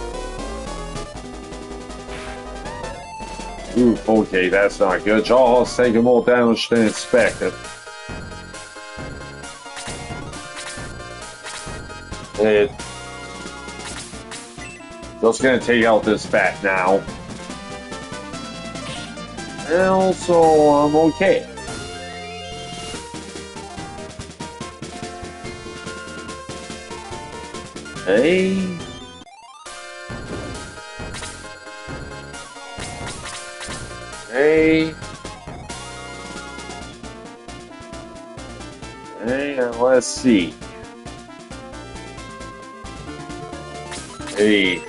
Ooh, okay, that's not good. Jaw's taking more damage than expected. Just gonna take out this bat now. And also, I'm okay. Hey. Hey, let's see. Hey.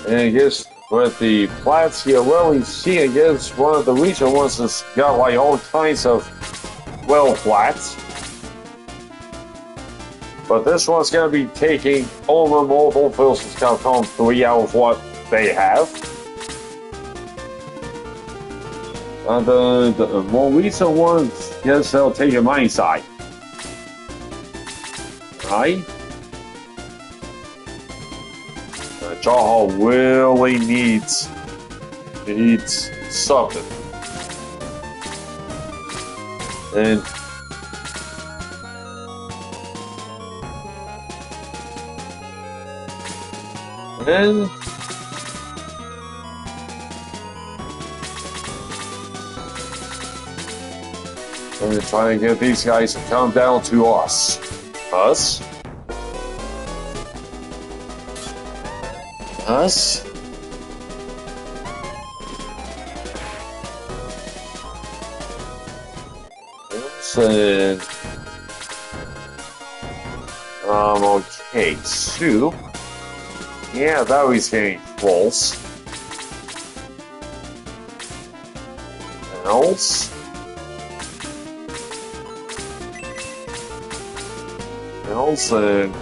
And I guess with the flats here, well, you see, I guess one of the recent ones has got like all kinds of flats. But this one's going to be taking over mobile versus Capcom 3 out of what they have. And the more recent ones, yes, they'll take a mine side. Right? Jaha really needs something. And then I'm gonna try and get these guys to come down to us. Us? Listen. Okay, soup. Yeah, that was getting close. Else? Nelson.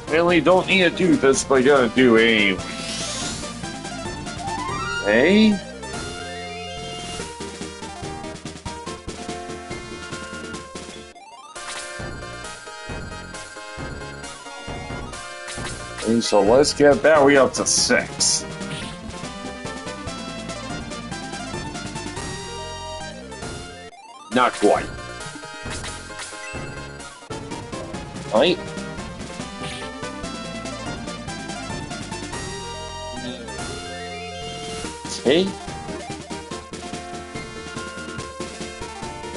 Really don't need to do this, but you're gonna do it anyway. Hey? And so let's get Barry up to 6. Not quite. Right? Okay.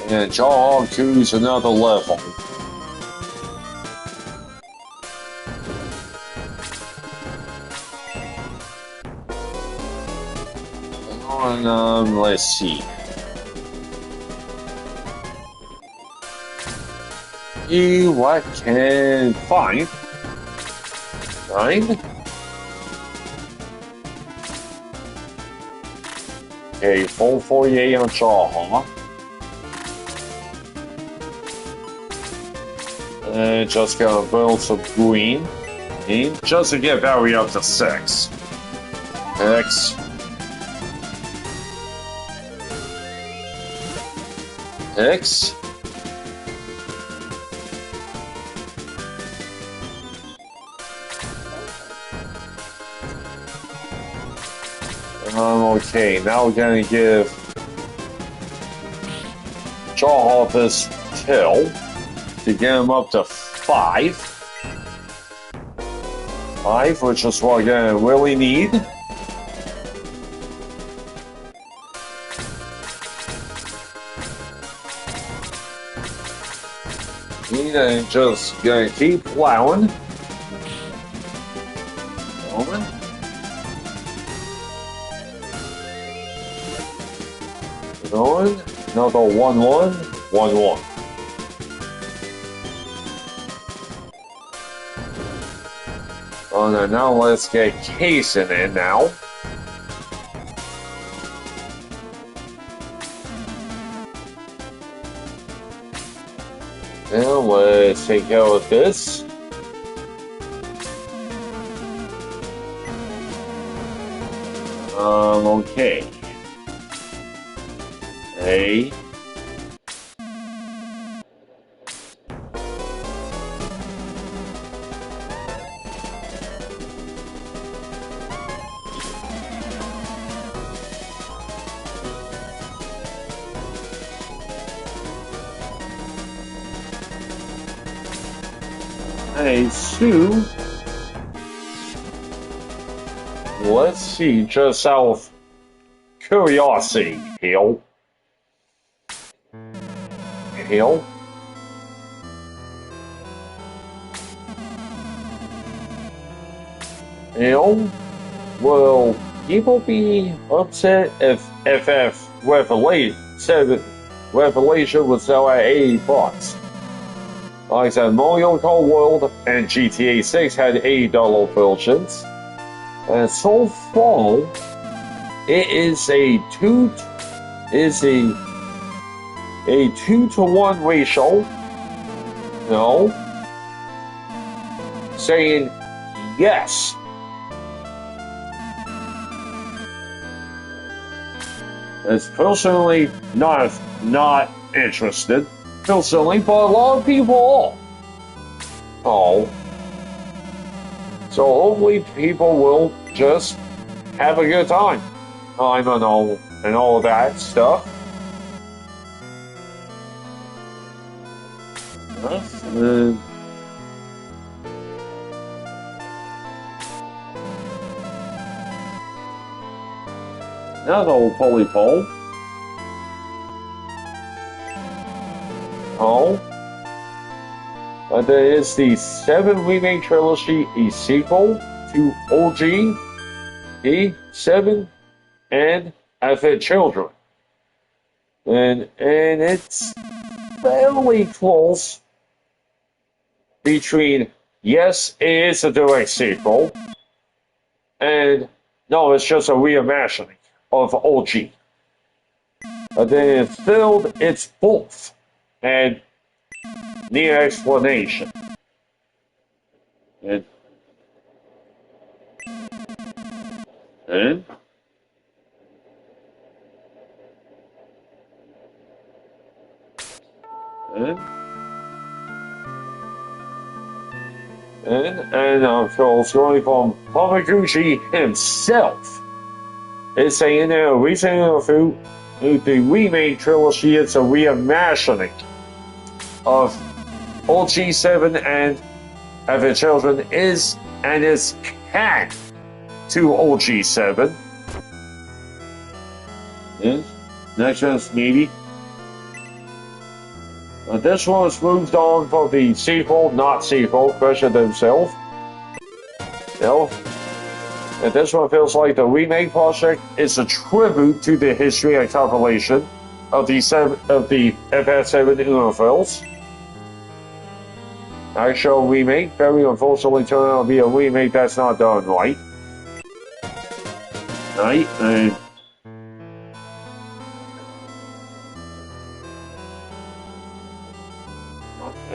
And Jawhog 2 is another level. And, let's see. What can find? 9. Okay, 448 on Jawhog. And just gonna build some green. Just to get value up to 6. X. X. Okay, now we're gonna give Jawhog this till to get him up to 5. 5, which is what we're gonna really need. And just gonna keep plowing. Going. Going. Another 1-1. 1-1. And now let's get Kaysen in now. Now let's take care of this. Okay. A. Hey, Sue. Let's see, just out of curiosity, Hill. Hill? Hill? Will people be upset if FF Revelation would sell at $80? Like I said, Mario Kart World and GTA 6 had $80 versions. And so far, it is a 2-to-1 ratio. No. Saying yes. It's personally not interested. Personally, but a lot of people are. Oh. So hopefully people will just have a good time. And all that stuff. Another old polypole. Oh. But there is the 7 Remake Trilogy, a sequel to OG, E7, and Advent Children. And it's fairly close between, yes, it is a direct sequel, and no, it's just a reimagining of OG. But then it's both, and need explanation. And of course, going from Hamaguchi himself, is saying that a recent interview, the remake trilogy is a reimagining of OG7 and Advent Children is canon to OG7. And next one's Meaty. This one's moved on for the sequel, not sequel, question themselves. And this one feels like the remake project is a tribute to the history and compilation of the FF7 Unifils. Actual remake, very unfortunately turned out to be a remake that's not done right.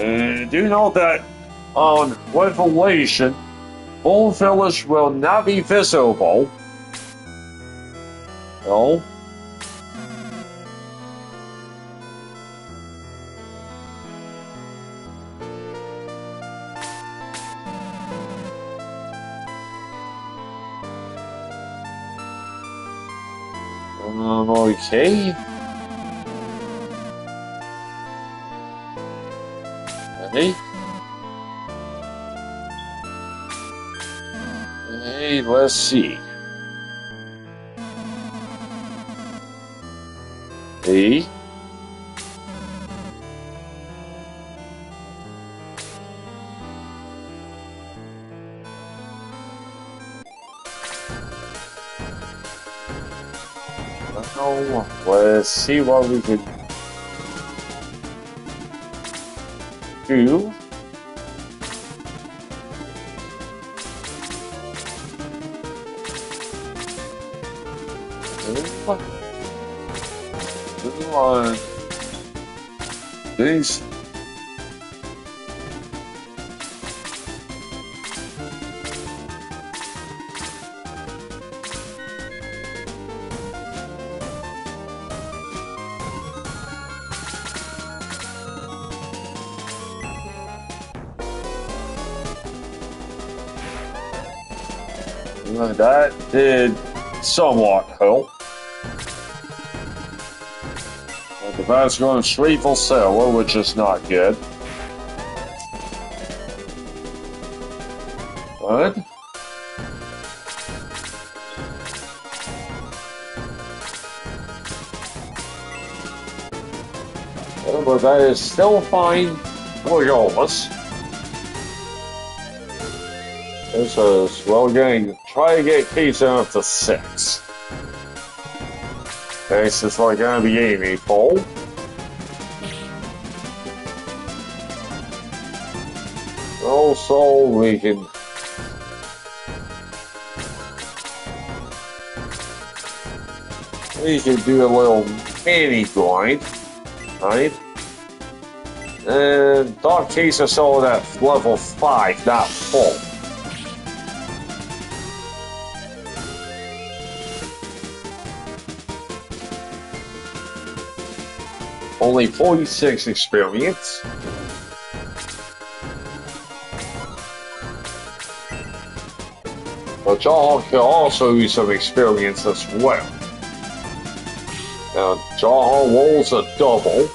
And do note that on Revelation, Bone Village will not be visible. No. Okay. Hey, let's see. Hey. Oh, let's see what we can do. These. That did somewhat help. But the bat's going straight for Sarah, which is not good. But that is still fine regardless. This is, well, try to get Keith up to 6. This is what going to be aiming for. Also, we can do a little mini grind, right? And Dark Case is sold at level 5, not 4. Only 46 experience. But Jahan can also use some experience as well. Now, Jahan rolls a double.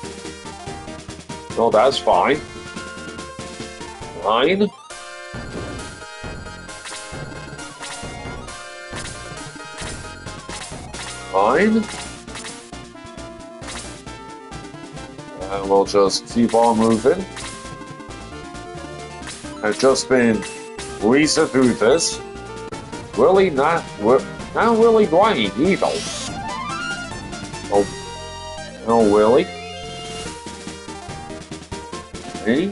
No, that's fine. 9. 9. And we'll just keep on moving. I've just been reason through this. Really not really grinding either. Oh, no, really? Hey?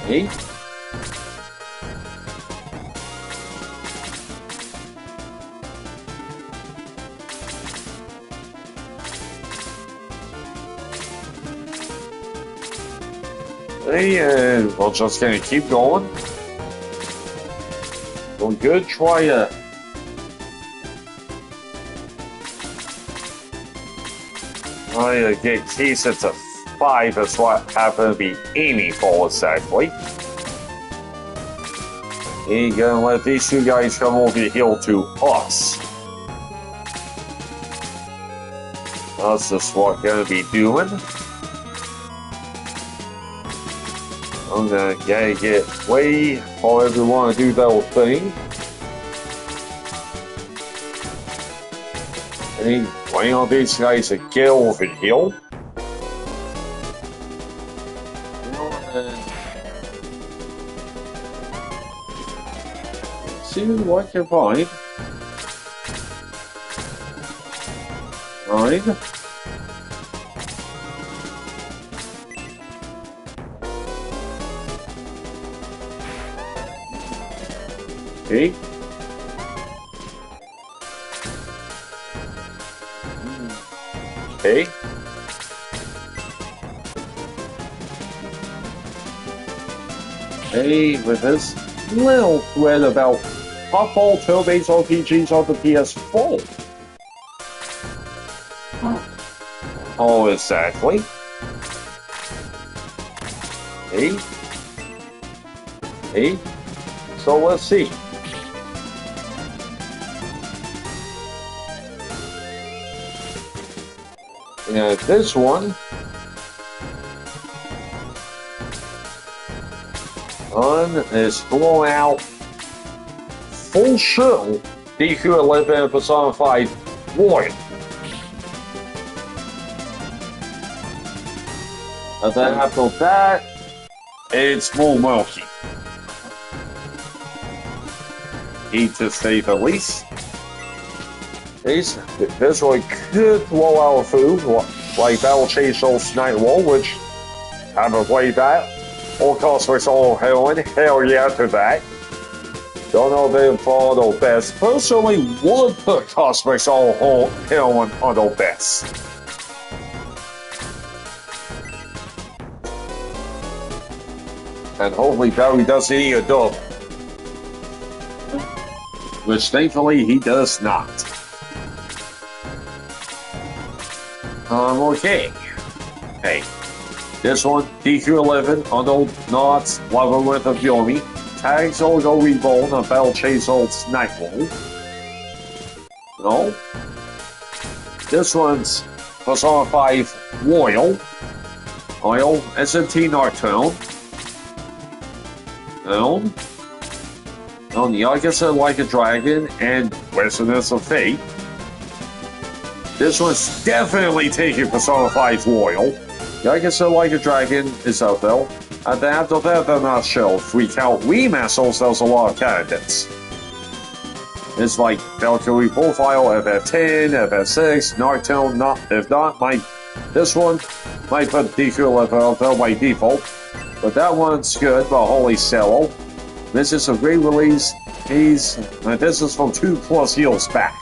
Hey? Hey, we're just gonna keep going. We're good. Try to get Kisa to 5. That's what happened to be aiming for exactly. Ain't gonna let these two guys come over here to us. That's just what we're gonna be doing. I'm gonna get way for everyone to do their thing. Hey, waiting on these guys to get over here. See what I can find. Right. Okay. Okay. Hey, with this little thread about top-ball turn-based RPGs on the PS4. Oh, exactly. Hey. Hey. So let's see. And this one is throwing out full show DQ11 personified warrior. And then after that, it's more murky. To say the least. This one could throw out food like Battle Chase Old Night Wall, which I haven't played that. Or Cosmic Soul Heroine, hell yeah to that. Don't know if they follow the best. Personally, would put Cosmic Soul Heroine on the best. And hopefully Barry doesn't eat a dub. Which thankfully he does not. Okay. Hey. This one, DQ11, Unknown Knots, Labyrinth of Yomi, Tags Olgo Reborn, and Battle Chase Old Nightwall. No. This one's Persona 5 Royal, SMT Nocturne. No. On the Yakuza Like a Dragon and Resonance of Fate. This one's definitely taking Persona 5 Royal. Yakuza Like a Dragon is out there. And then after that, they're not sure. If we count remasters, there's a lot of candidates. It's like Valkyrie Profile, FF10, FF6, Nocturne, if not, this one might put DQ11 out there by default. But that one's good, but holy cello. This is a great release. This is from 2+ years back.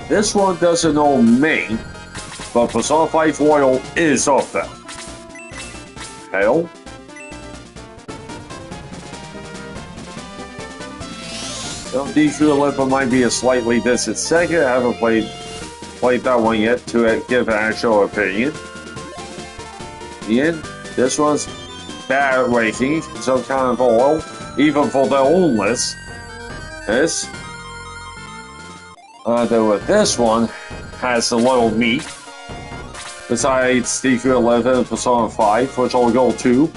This one doesn't know me, but Persona 5 Royal is up there. Hell. DQ11 might be a slightly distant second. I haven't played that one yet to give an actual opinion. Ian, this one's bad ranking, some kind of oil, even for their own list. This. This one has a little meat. Besides DQ11 and Persona 5, which I'll go to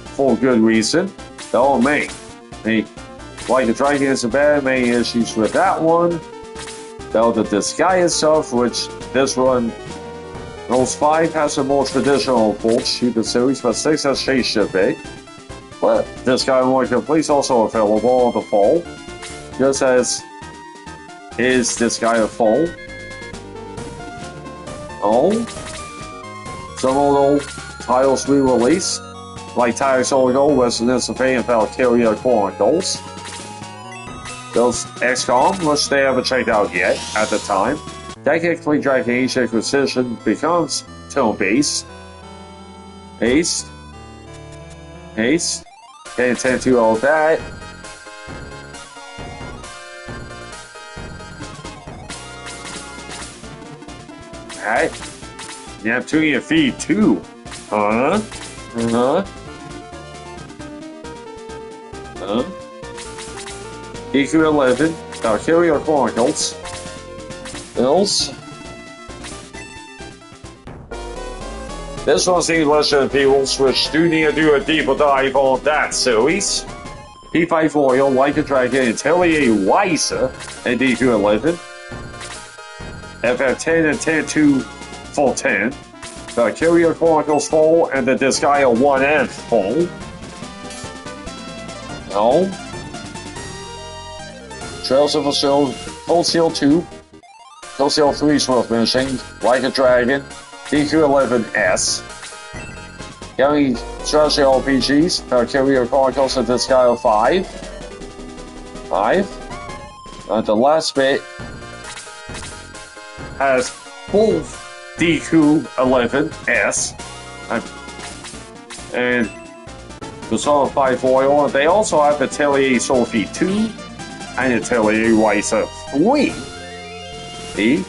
for good reason. They'll make me. Like the Dragon is a bad main issues with that one. Though the Disgaea stuff, which this one, those 5 has a more traditional approach to the series, but 6 has changed a bit. But Disgaea More Complete is also available on the fall, just as is Disgaea Fall. Oh, some old titles re-released, like Tags Olgo, Resonance of Fate, and Valkyria Chronicles. Those XCOM, which they haven't checked out yet at the time. Technically, Dragon Age Inquisition becomes turn-based. Haste. Can't attend to all that. Alright. Neptunian Feed 2. DQ11, Valkyria Chronicles, Bills. This one's English and people, which do need to do a deeper dive on that series. P5 Royal, Like a Dragon, Atelier Weiser, and DQ11. FF10 and 10-2 full 10. The Kyria Chronicles full and the Disgaea 1F full. No. Trails of Seal, Cold Seal 2. Cold Seal 3 Swift Mission, Like a Dragon, DQ11S. Young Strategy RPGs, Kyria Chronicles and Disgaea 5. 5. The last bit has both DQ11S and the Song of 5 Royal, and they also have Atelier Sophie 2 and Atelier Weiser 3. E.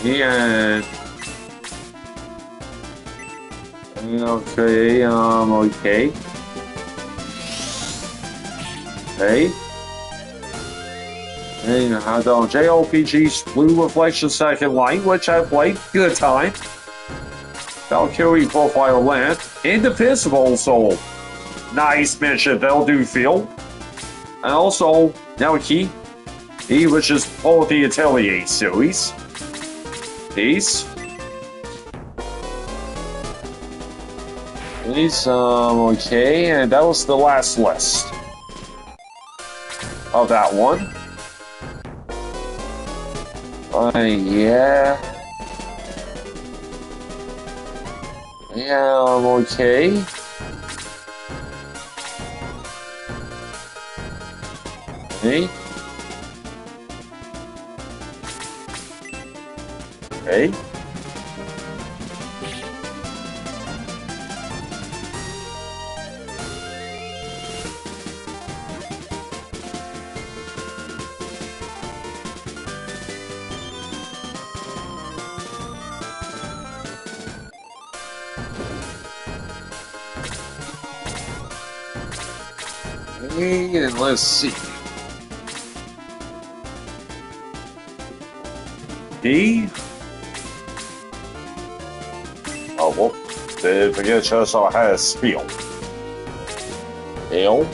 And okay, okay. Hey. And I don't JRPG's Blue Reflection Second Light, which I played. Good time. Valkyrie Profile Length. Indivisible Soul. Nice mention, they'll do feel. And also, Naoki, which is all the Atelier series. These, okay, and that was the last list of that one. Yeah. Yeah, okay. Okay. Okay. And let's see. D. Oh, well, the forget just saw has spiel. L.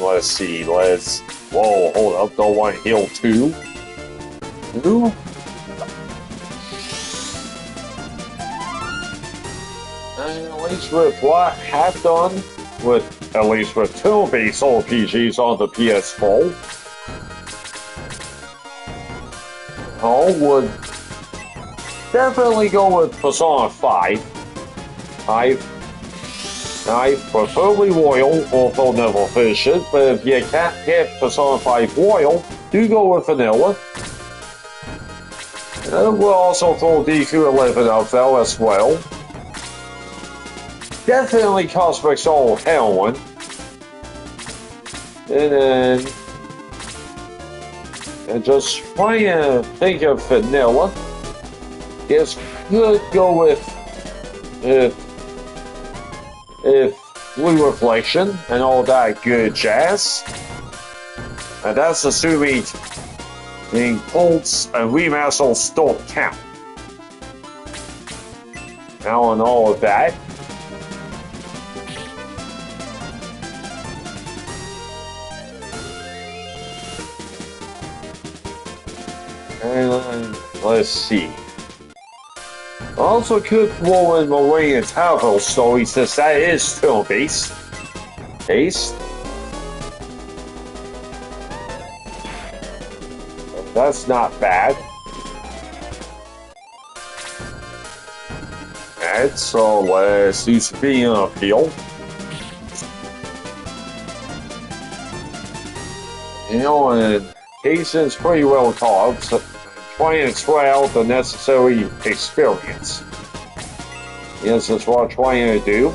Let's see. Whoa, hold up. Don't want heal 2. 2. At least with what I have done with at least with turn-based RPGs on the PS4, I would definitely go with Persona 5. I preferably Royal, although never finish it, but if you can't get Persona 5 Royal, do go with Vanilla. And we'll also throw DQ11 out there as well. Definitely Cosmic Soul Heroine. And just try to think of Vanilla. Yes, could go with if Blue Reflection and all that good jazz. And that's assuming the bolts and remasters don't count. Now and all of that. And let's see. Also could throw in Maria Tavil story since that is turn-based. That's not bad. And so let's do some video appeal. You know, and Cason's pretty well taught, so trying to try out the necessary experience. Yes, that's what I'm trying to do.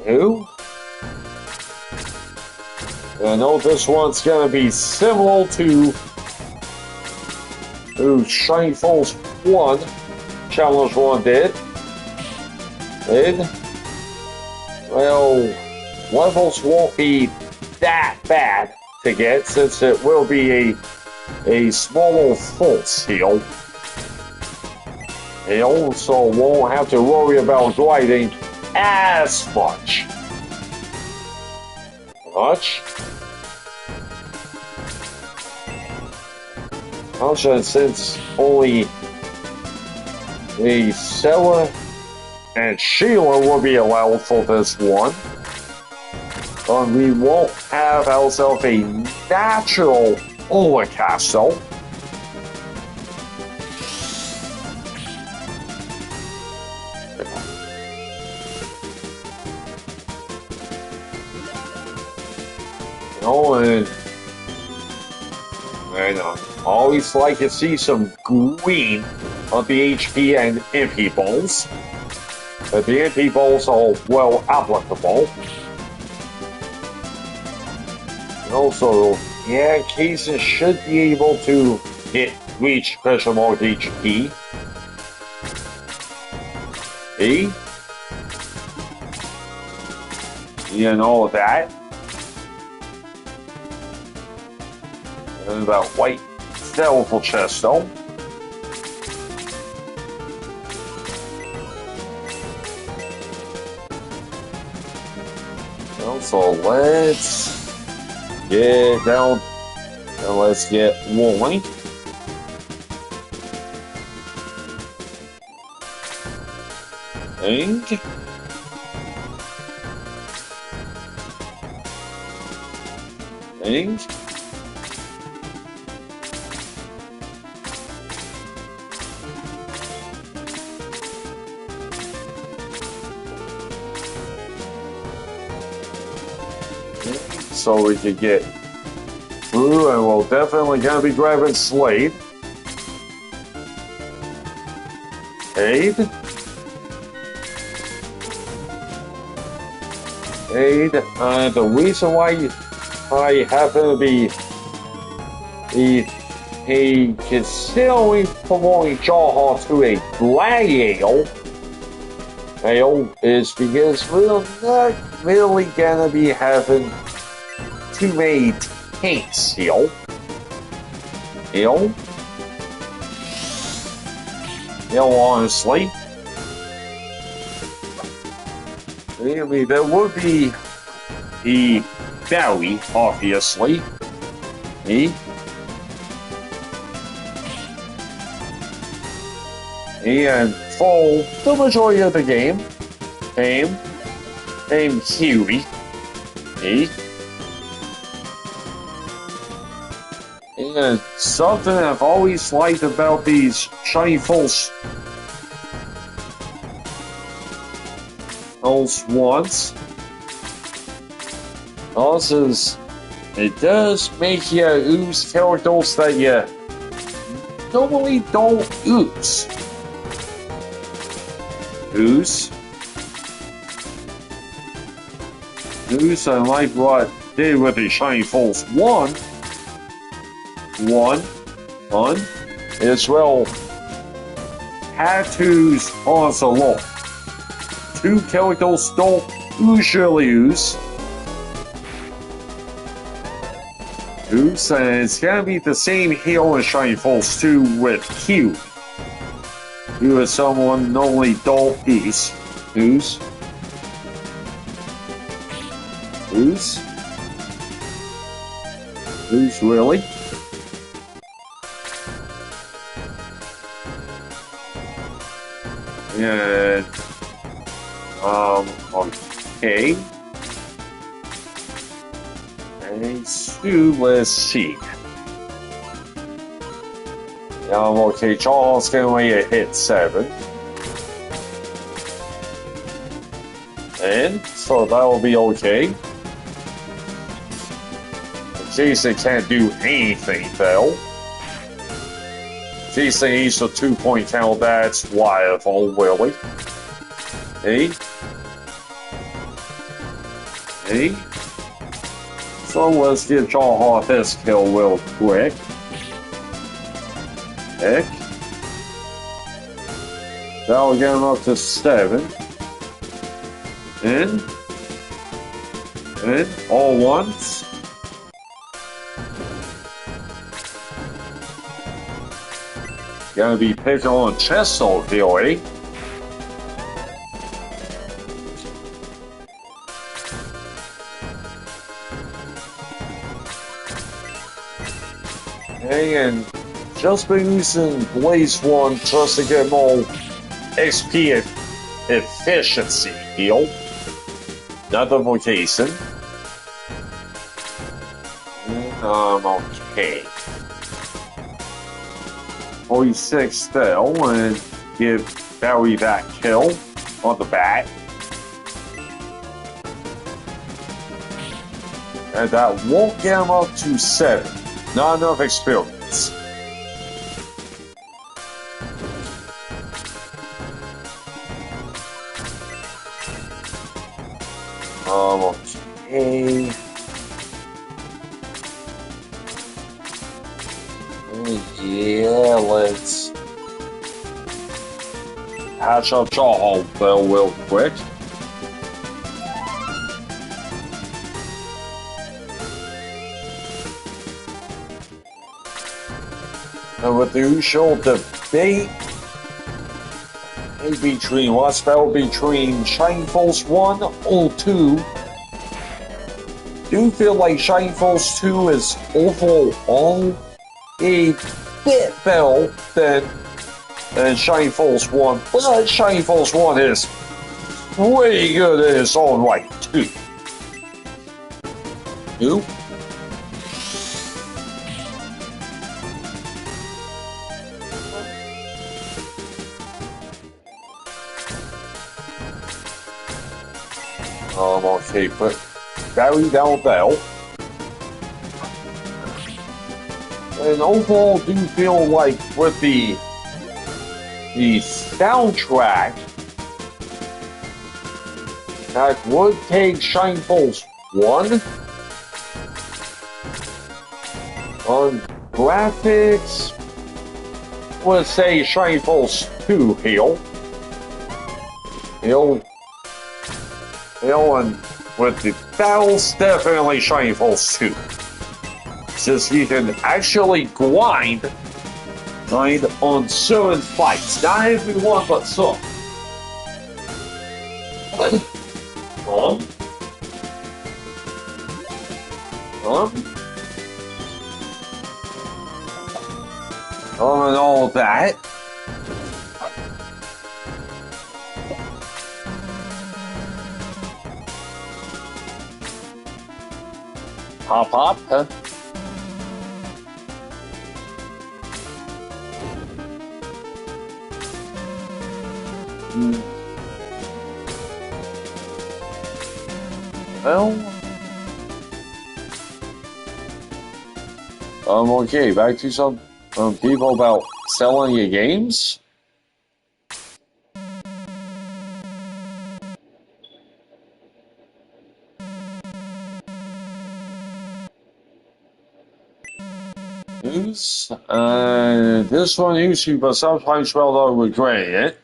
Who? I know this one's gonna be similar to Shiny Falls 1 Challenge 1 did. Well, levels won't be that bad to get, since it will be a small force heal. It also won't have to worry about gliding as much. Also, since only the Sella and Sheila will be allowed for this one, we won't have ourselves a natural Castle. And I always like to see some green on the HP and MP balls. But the MP balls are well applicable. And also, yeah, cases should be able to reach question mark HP. And all of that. And that white skeletal chest though. So let's get down and let's get Wooly. So we could get through, and we're definitely gonna be grabbing Slade. The reason why I happen to be considering promoting Jawheart to a Gladiator is because we're not really gonna be having too many tanks here. Honestly. I mean, there would be the Barry, obviously. And for the majority of the game, Huey. And something I've always liked about these Shiny Falls ones also is it does make you use characters that you normally don't use. I like what they did with the Shiny Falls 1 as well. Had to use Onslaught. Two characters don't usually use. And it's gonna be the same here in Shiny Falls 2 with Q. You as someone normally don't use. Really? And okay. And so let's see. Okay, Charles can hit 7. And so that will be okay. Jason can't do anything though. Jason needs a 2-point count, that's wonderful, really. So let's give Jawheart this kill real quick. That'll get him up to 7. And all once. Gonna be picking on Chesto here, eh? And just been using Blaze 1 just to get more XP efficiency here. Nothing for casing. Okay. 46 still, and give Barry that kill on the back. And that won't get him up to 7. Not enough experience. Okay. Yeah, let's hatch up Jawhole Bell real quick. And with the usual debate between what's spell between Shining Force 1 or 2, do feel like Shining Force 2 is overall a bit better than Shining Force 1, but Shining Force 1 is pretty good in its own right, too. You? Okay, put Barry down there. And overall, do feel like with the soundtrack, that would take Shining Force 1. On graphics, let's say Shining Force 2 here. And with the battles, definitely Shining Force 2. Since you can actually grind on certain fights. Not everyone, but some. And all that. Hop, huh? Well, okay, back to some people about selling your games. News. This one usually, but sometimes well regret it.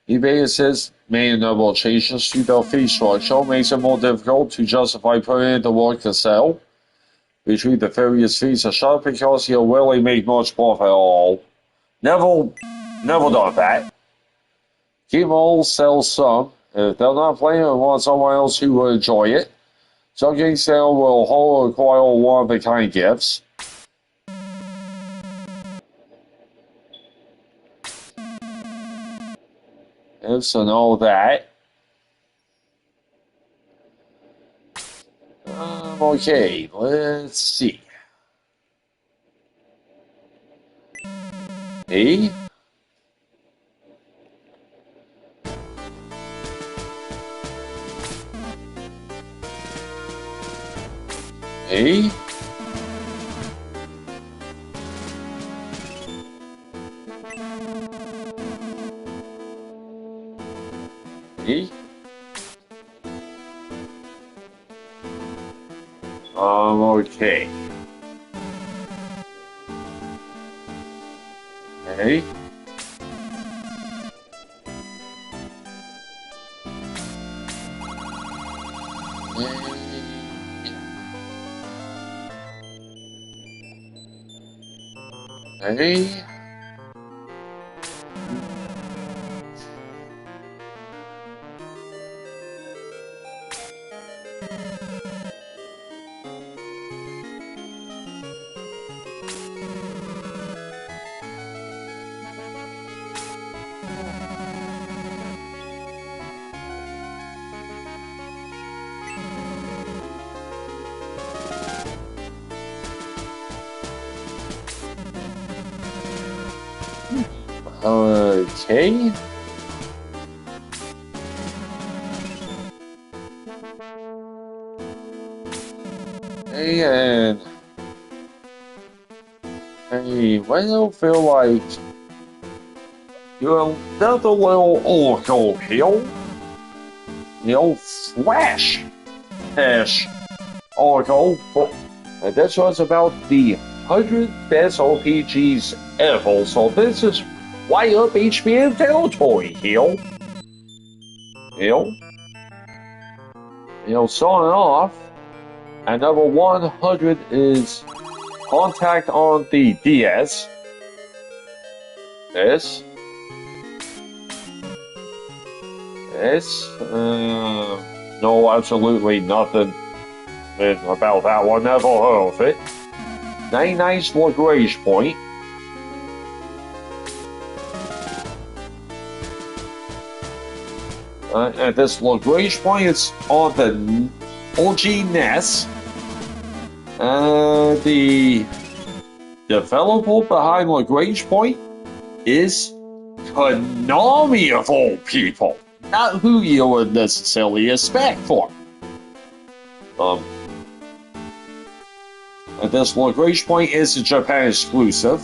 eBay says many notable changes to the fee structure makes it more difficult to justify putting in the work to sell. Between the various fees are short because you'll really make much profit at all. Never done that. Keep all, sell some. If they're not playing and want someone else who will enjoy it, some game sale will hold acquire one-of-a-kind gifts. Ifs and all that. Okay, let's see. A. A. A. Okay. A. A. Okay. And hey, well, feel like you're another little oracle here. The old Flash Ash oracle. And this was about the 100 best RPGs ever. So this is way up HBM territory here. You starting off. And number 100 is Contact on the DS. Yes. No, absolutely nothing about that one. Never heard of it. 99's Lagrange point. And this Lagrange point is on the OG NES. The developer behind Lagrange point is Konami of all people. Not who you would necessarily expect for. And this Lagrange point is a Japan exclusive.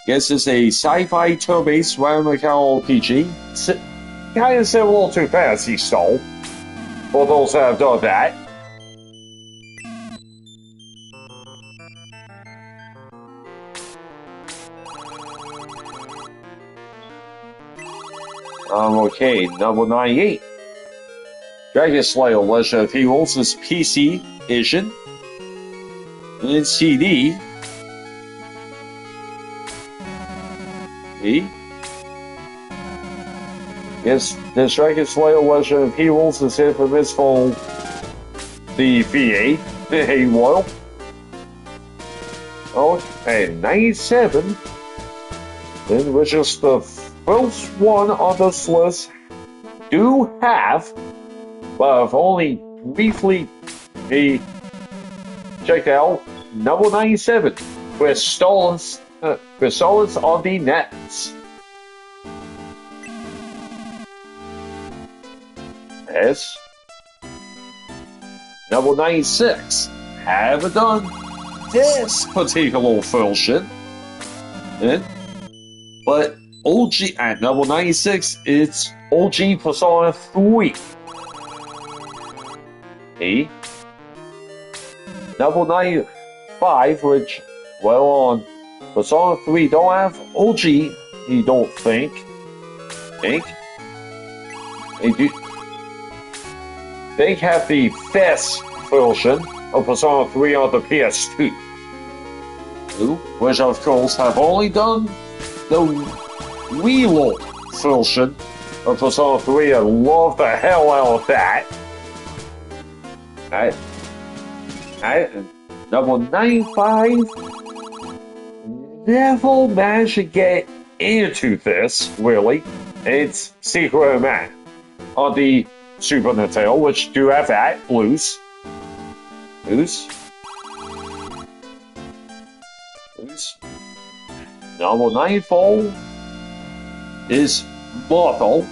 Yes, it's a sci-fi turn-based round mechanical RPG. Kind of similar to Fantasy Star, for those that have done that. Okay, number 98. Dragon Slayer Legend of Heroes is PC edition. And CD. Yes, the Dragon Slayer Legend of Heroes is infamous for the VA, well. Okay, 97. Then, which is the first one on this list, do have, but I've only briefly checked out, number 97, Crystallis on the Nets. Yes. Number 96, haven't done this particular version, but OG at number 96, it's OG Persona 3. Okay. Number 95, which, well, on Persona 3 don't have OG, you don't think. They do. They have the best version of Persona 3 on the PS2. Which, of course, have only done the reload version of Persona 3 and love the hell out of that. Number 95, never managed to get into this, really. It's Secret of Man on the Super Nintendo, which do have that, loose. Number 94 is Mortal.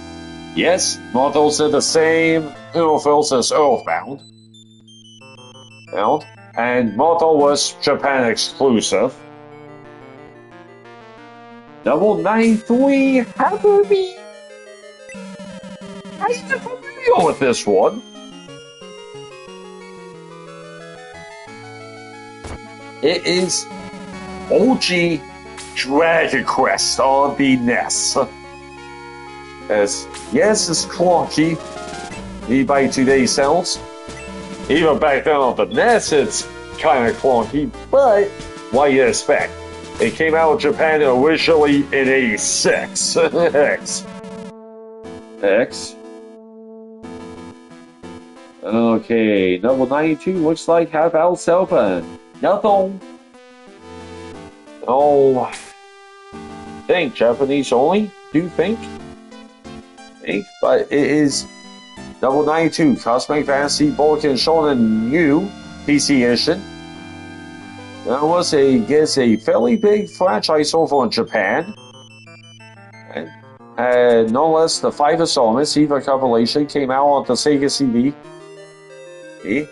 Yes, Mortal's in the same universe as Earthbound. And Mortal was Japan exclusive. Number 93 happen to be kind of familiar with this one. It is OG Dragon Quest on the NES. Yes, it's clunky. By today's sounds. Even back then on the NES, it's kind of clunky, but what you expect? It came out in Japan originally in '86. X. Okay, number 92 looks like how about Selpa? Nothing. Oh, think Japanese only. Do think, but it is number 92. Cosmic Fantasy Vulcan Shonen New PC edition. That was a fairly big franchise over in Japan. And no less, the 5 installments, Eva compilation, came out on the Sega CD. Hey.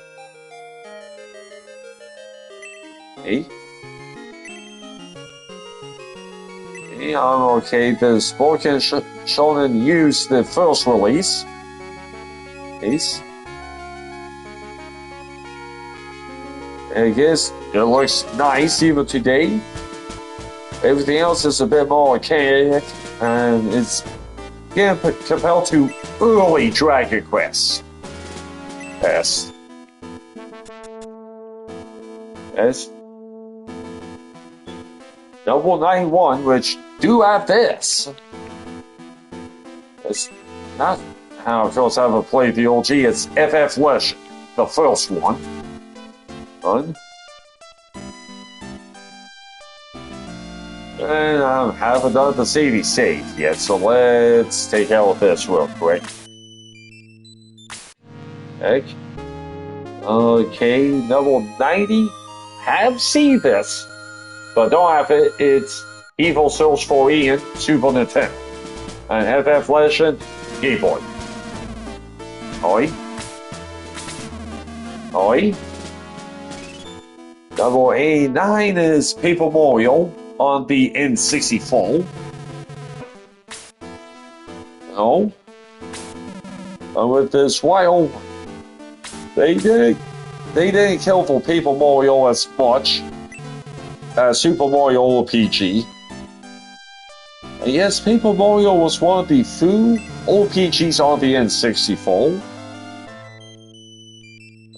Okay, the Spoken Shonen used the first release. Yes. I guess it looks nice even today. Everything else is a bit more archaic, and it's compared to early Dragon Quest. Yes. Yes. Double 91, which do have this. It's not how, of course, I haven't played the OG. It's FF Legend, the first one. And I haven't done the CD save yet, so let's take out this real quick. Okay, level 90. Have seen this, but don't have it. It's Evil Souls 4E and Super Nintendo. And FF Legend, Game Boy. Oi. Level 89 is Paper Mario on the N64. No. And with this while, they didn't kill for Paper Mario as much as Super Mario RPG. And yes, Paper Mario was one of the few RPGs on the N64.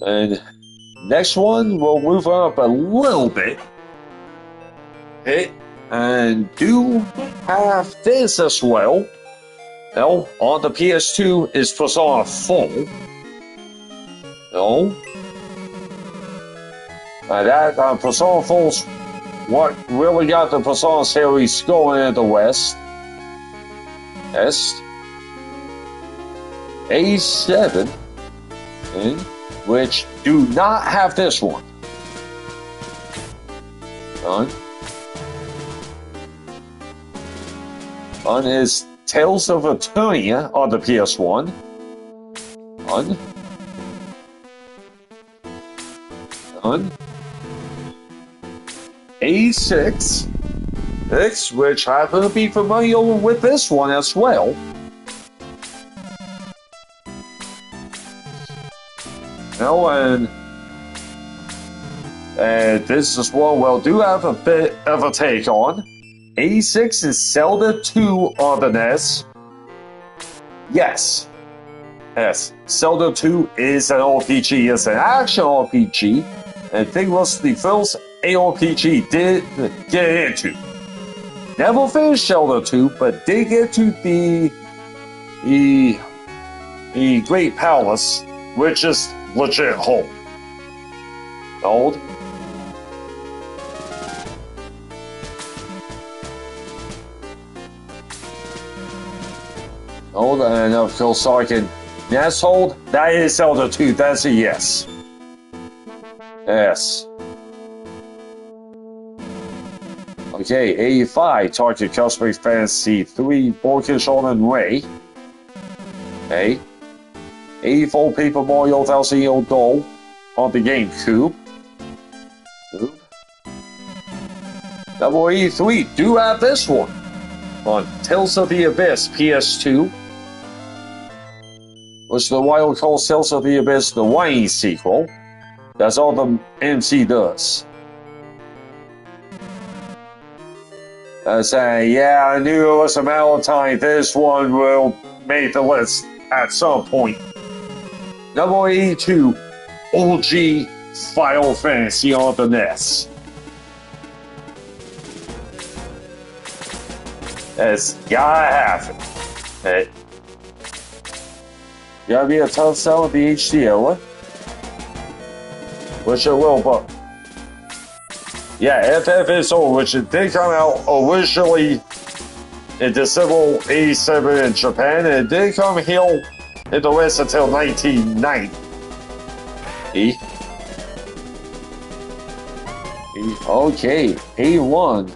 And next one, we'll move up a little bit. And do have this as well. Well, on the PS2 is Persona 4. No. That Persona 4's what really got the Persona series going in the West. Est. A7. Which do not have this one. On is Tales of Eternia on the PS1. A6, which I happen to be familiar with this one as well. And this is one we'll do have a bit of a take on. A6 is Zelda 2 on the NES. Yes, Zelda 2 is an RPG, it's an action RPG, and I think it was the first ARPG did get into. Never finished Zelda 2, but did get to the Great Palace, which is legit home. Old. And of course, so I can hold. That is Zelda 2. That's a yes. Yes. Okay, 85. Target Cosmic Fantasy 3. Borkish on Ray. Okay. 84. Paper Mario 1000-Year-Old Doll on the GameCube. Number 83. Do have this one on Tales of the Abyss PS2. Which the Wild calls Tales of the Abyss the whiny sequel. That's all the MC does. I say, yeah, I knew it was a matter of time. This one will make the list at some point. Number 82, OG Final Fantasy on the NES. It's gotta have it. Gotta be a tough sell with the HDL, which it will, but yeah, FFSO, which it did come out originally in December 87 in Japan, and it did come here in the West until 1990. Okay, A1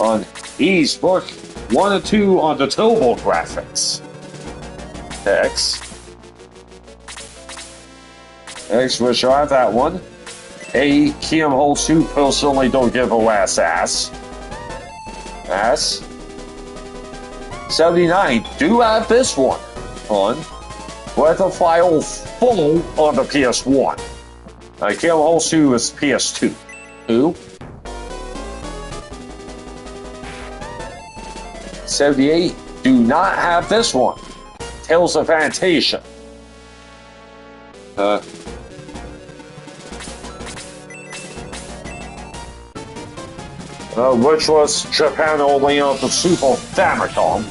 on E's book 1 and 2 on the Tobal graphics. X. X, we shall have that one. A, Kim holds 2, personally don't give a ass. Ass. 79, do have this one on with a file full on the PS1. Kim holds 2 is PS2. Who? 78, do not have this one. Tales of Fantasia. Which was Japan only on the Super Famicom.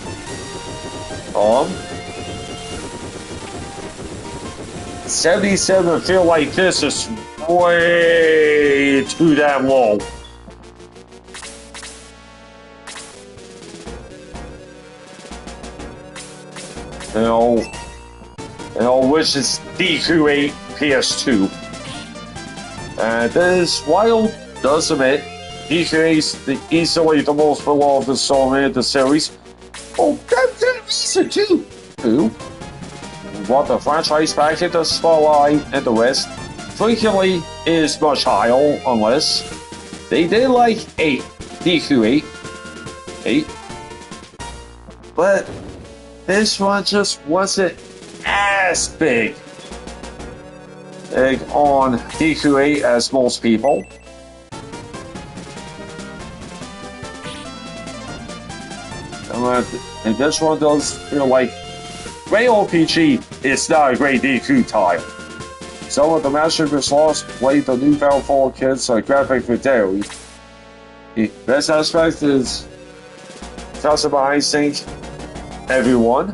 77, feel like this is way too damn low. Which is DQ8 PS2. And this, while does admit, DQ8 is easily the most beloved installment in the series. Oh, that's a reason too. Who? What the franchise back in the spotlight and the West frequently is much higher unless they did like 8, DQ8. 8. But this one just wasn't as big on DQ8 as most people. And this one does feel like Ray RPG is not a great DQ title. Some of the Master Slots played the new Battlefall kits are graphic fidelity. The best aspect is customizing everyone,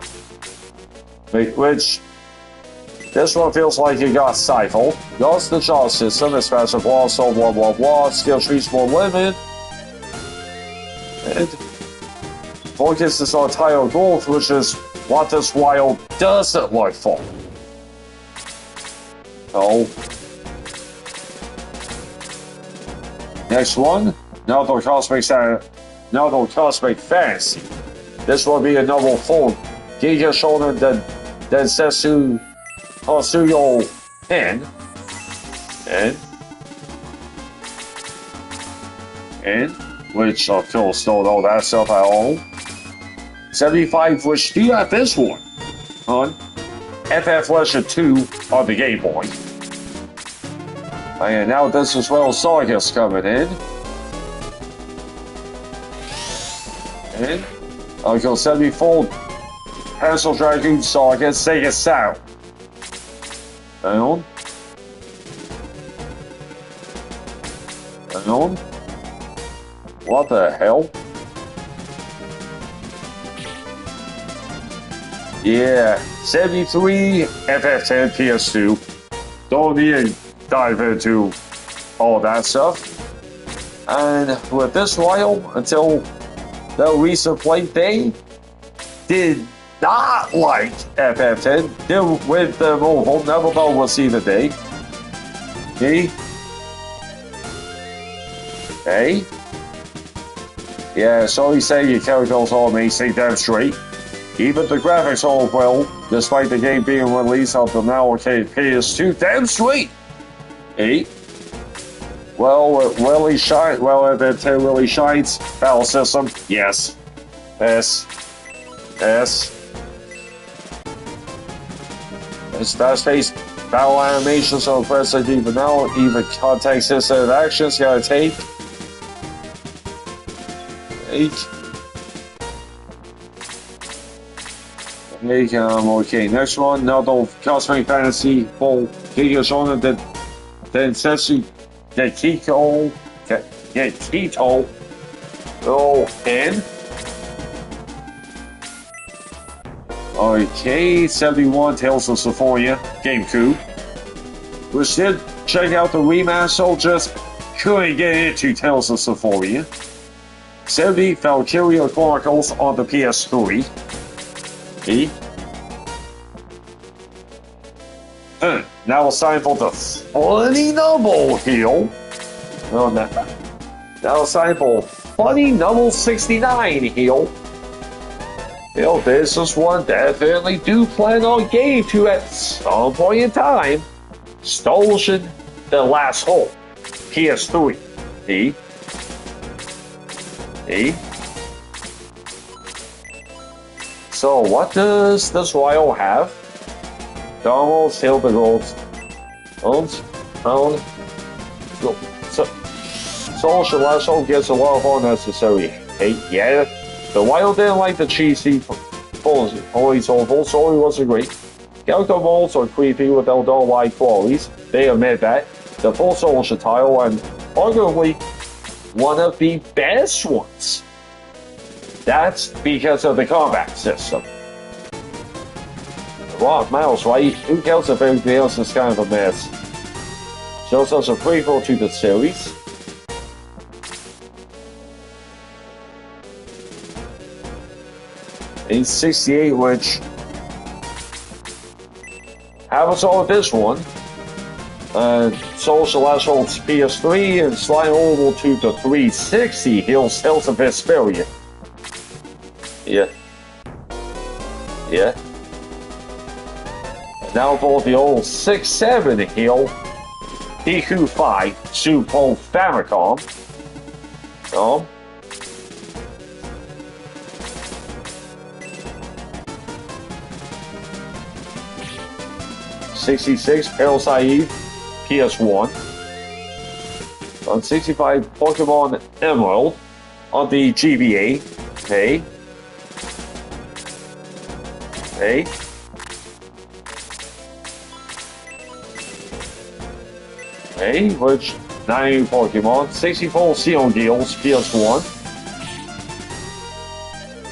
which this one feels like it got stifled. Lost the job system, especially so blah blah blah, skill trees more limited, and focuses on tile growth, which is what this wild doesn't look for. Oh. Next one, another cosmic fantasy. This will be a novel full Giga Shonen Densetsu Hosuyo Pen. And which of course don't know that stuff at all. 75, which do you have this one on FF Legend 2 on the Game Boy. And now this as well, Sargus coming in. And Uncle 74, Pencil Dragoon Sargus, Sega Sound. And what the hell? Yeah, 73 FF10 PS2. Don't need to dive into all that stuff. And with this while, until the recent play, they did not like FF10. They with the mobile, never thought we'll see the day. Okay? Hey? Yeah, so you say your characters are amazing, damn straight. Even the graphics all well, despite the game being released on the now arcade PS2. Damn sweet! 8. Well, it really shines. Well, it really shines. Battle system, yes. S. It's fast-paced battle animations are impressive even now. Even context-sensitive actions gotta take. 8. Okay, next one, another cosmic fantasy full Giga Shonen Densetsu Kito. N. Okay, 71 Tales of Symphonia, GameCube. Which did check out the remaster, just couldn't get into Tales of Symphonia. 70 Valkyria Chronicles on the PS3. Now it's time for the funny number here. No, now sample funny number 69 here. This is one definitely do plan on getting to at some point in time. Stolen the last hole. PS3. So what does this royal have? Donald Silver Golds. Social last hole gets a lot of unnecessary. Yeah. The Wild didn't like the cheesy always awful, so it wasn't great. Character models are creepy without doll-like qualities. They admit that. The full social tile and arguably one of the best ones. That's because of the combat system. Rock Mouse, right? Who cares if everything else is kind of a mess? Shows us a prequel to the series. In 68, which happens all this one. Social last holds PS3 and slide over to the 360. He'll Tales of Vesperia. Yeah. Now for the old 6-7 Hill DQ5 Super Famicom. 66 Parasite PS1. On 65 Pokemon Emerald on the GBA. Hey, which 9 Pokemon, 64 Xenogears PS1,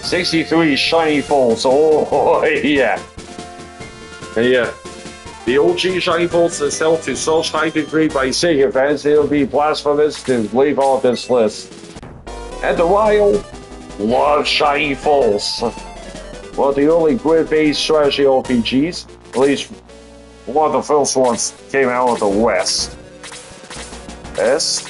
63 Shiny Falls. Oh yeah. The OG Shiny Falls is held to such high degree by Sega fans, it will be blasphemous to leave off this list. And the Wild loves Shiny Falls. One of the early grid-based strategy RPGs, at least one of the first ones came out of the West. Yes,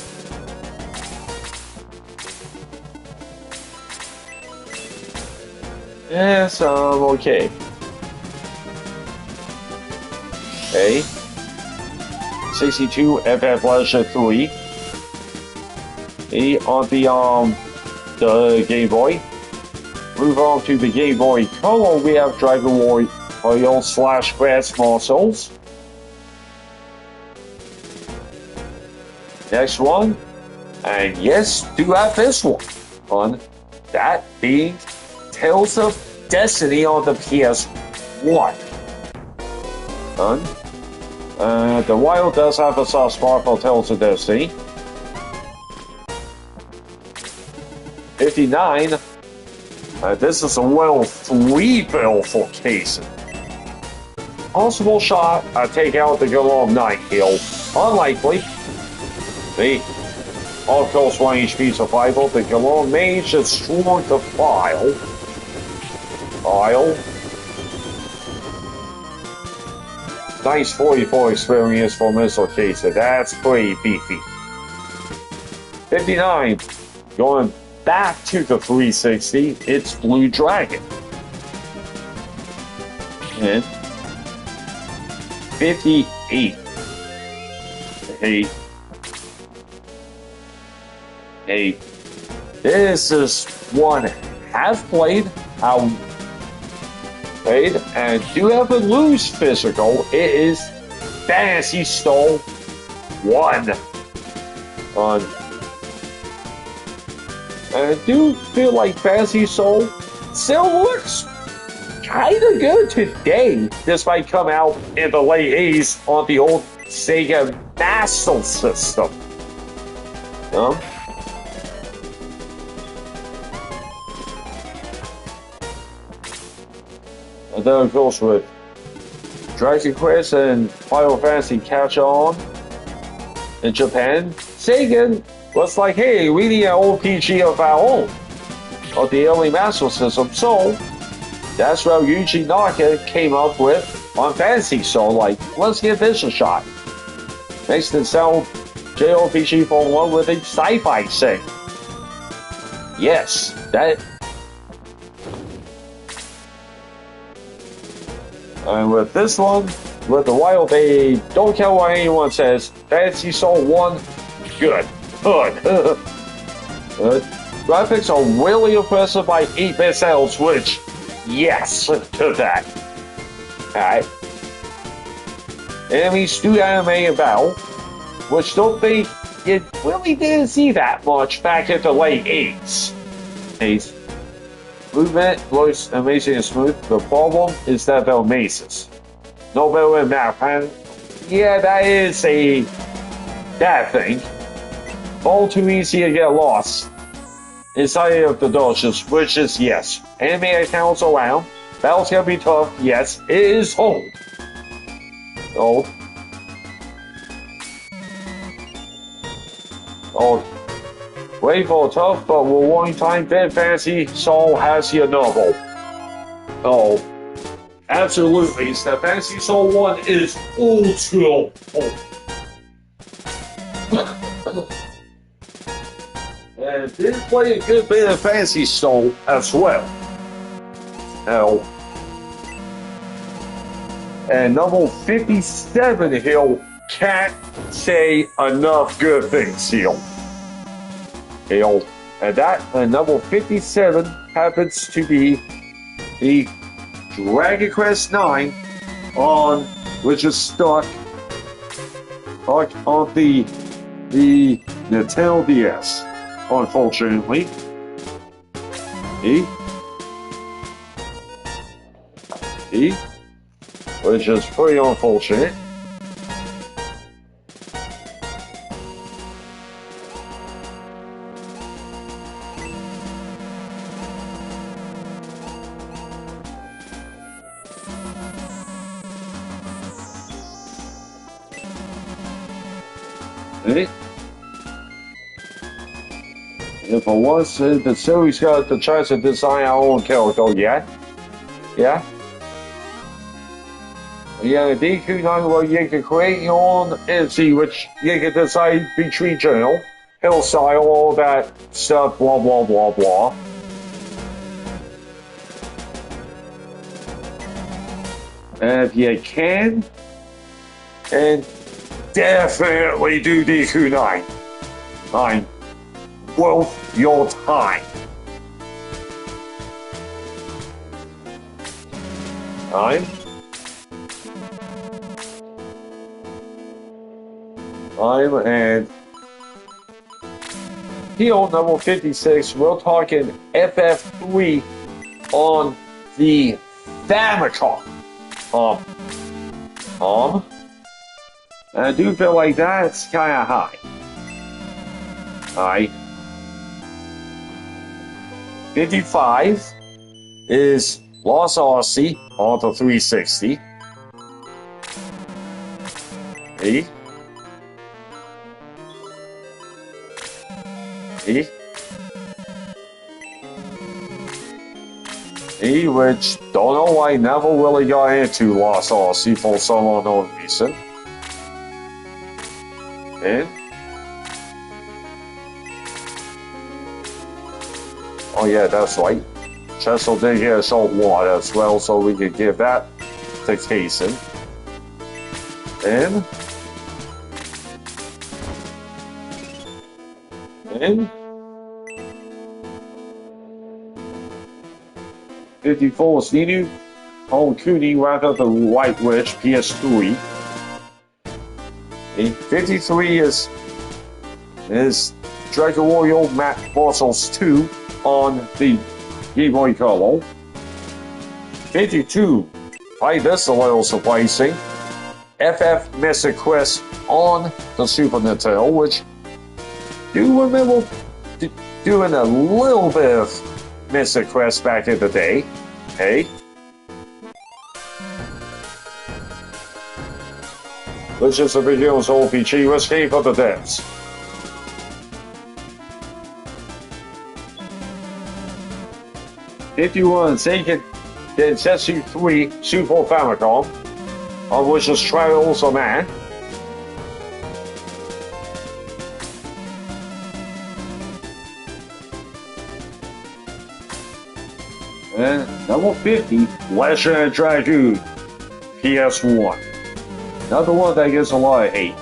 okay. 62 FF Legend 3. On the Game Boy. Move on to the Game Boy Color. We have Dragon Warrior / Grans Muscles. Next one, and yes, do have this one. That being Tales of Destiny on the PS1. The Wild does have a soft spot for Tales of Destiny. 59. This is a well 3 bill for casing. Possible shot, take out the Galom 9 kill. Unlikely. All kills 1 HP survival. The Galom Mage is strong to file. Nice 44 experience for Missile Caser. That's pretty beefy. 59. Going back to the 360, it's Blue Dragon. And 58. This is one half played, and do have a loose physical. It is Fantasy Star 1. And I do feel like Fantasy Soul still looks kind of good today, despite coming out in the late 80s on the old Sega Master System. And then of course with Dragon Quest and Final Fantasy catch on in Japan, Sega was like, hey, we need an RPG of our own, of the early Master System. So that's what Yuji Naka came up with on Fantasy. So like, let's give this a shot. Makes it sound JRPG Formula with a sci-fi setting. Yes, that. And with this one, with the Wild Bay, don't care what anyone says. Fantasy Soul 1, good. Good. Graphics are really impressive by 8-bit sales, which, yes, to that. Alright. Enemies do anime and battle, which don't think you really didn't see that much back in the late 80s. Movement looks amazing and smooth. The problem is that they're mazes. No better than map, and yeah, that is a bad thing. All too easy to get lost inside of the dodges, which is yes. Enemy accounts around. Battles can be tough, yes. It is old. Old. Old. Wait for tough, but with one time bit fantasy, Soul has your novel. Oh. Absolutely, the Fantasy Soul 1 is ultra old. And did play a good bit of Fantasy Soul as well. Now, and number 57 here can't say enough good things here. And that, and number 57 happens to be the Dragon Quest IX on, which is stuck on the Nintendo DS, unfortunately. Which is pretty unfortunate. If I was the series got the chance to design our own character, yeah. DQ9 where you can create your own entity which you can decide between journal, hillstyle, all that stuff, blah blah blah blah. And if you can, and definitely do DQ9. Worth your time. And here on number 56, we're talking FF3 on the Famicom. And I do feel like that's kind of high. 55 is Lost Odyssey on the 360. Which don't know why I never really got into Lost Odyssey for some unknown reason. Oh yeah, that's right. Chesil did get a salt water as well, so we could give that to Kaysen. And 54 is Ninu Kuni rather the White Witch PS3. 53 is Dragon Warrior Mortals 2 on the Game Boy Color. 52, find this a little surprising, FF Mystic Quest on the Super Nintendo, which do remember doing a little bit of Mystic Quest back in the day. Which is a video's RPG, Escape of the Depths. If you want to take it, then Setsu 3 Super Famicom, on which is Trials of Man. And level 50, Legendary Dragoon, PS1. Another one that gets a lot of hate.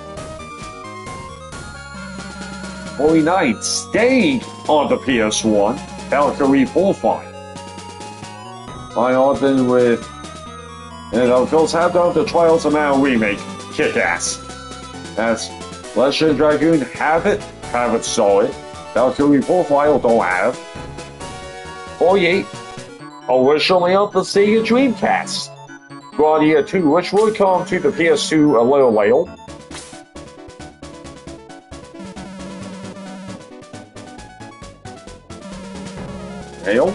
49, staying on the PS1, Valkyrie Profile. I often with, and of course, have done the Trials of Mana remake, kick ass. That's Legendary Dragoon, have it solid. Valkyrie Profile, don't have. 48, originally on the Sega Dreamcast. Guardia 2, which would come to the PS2 a little later. Hell,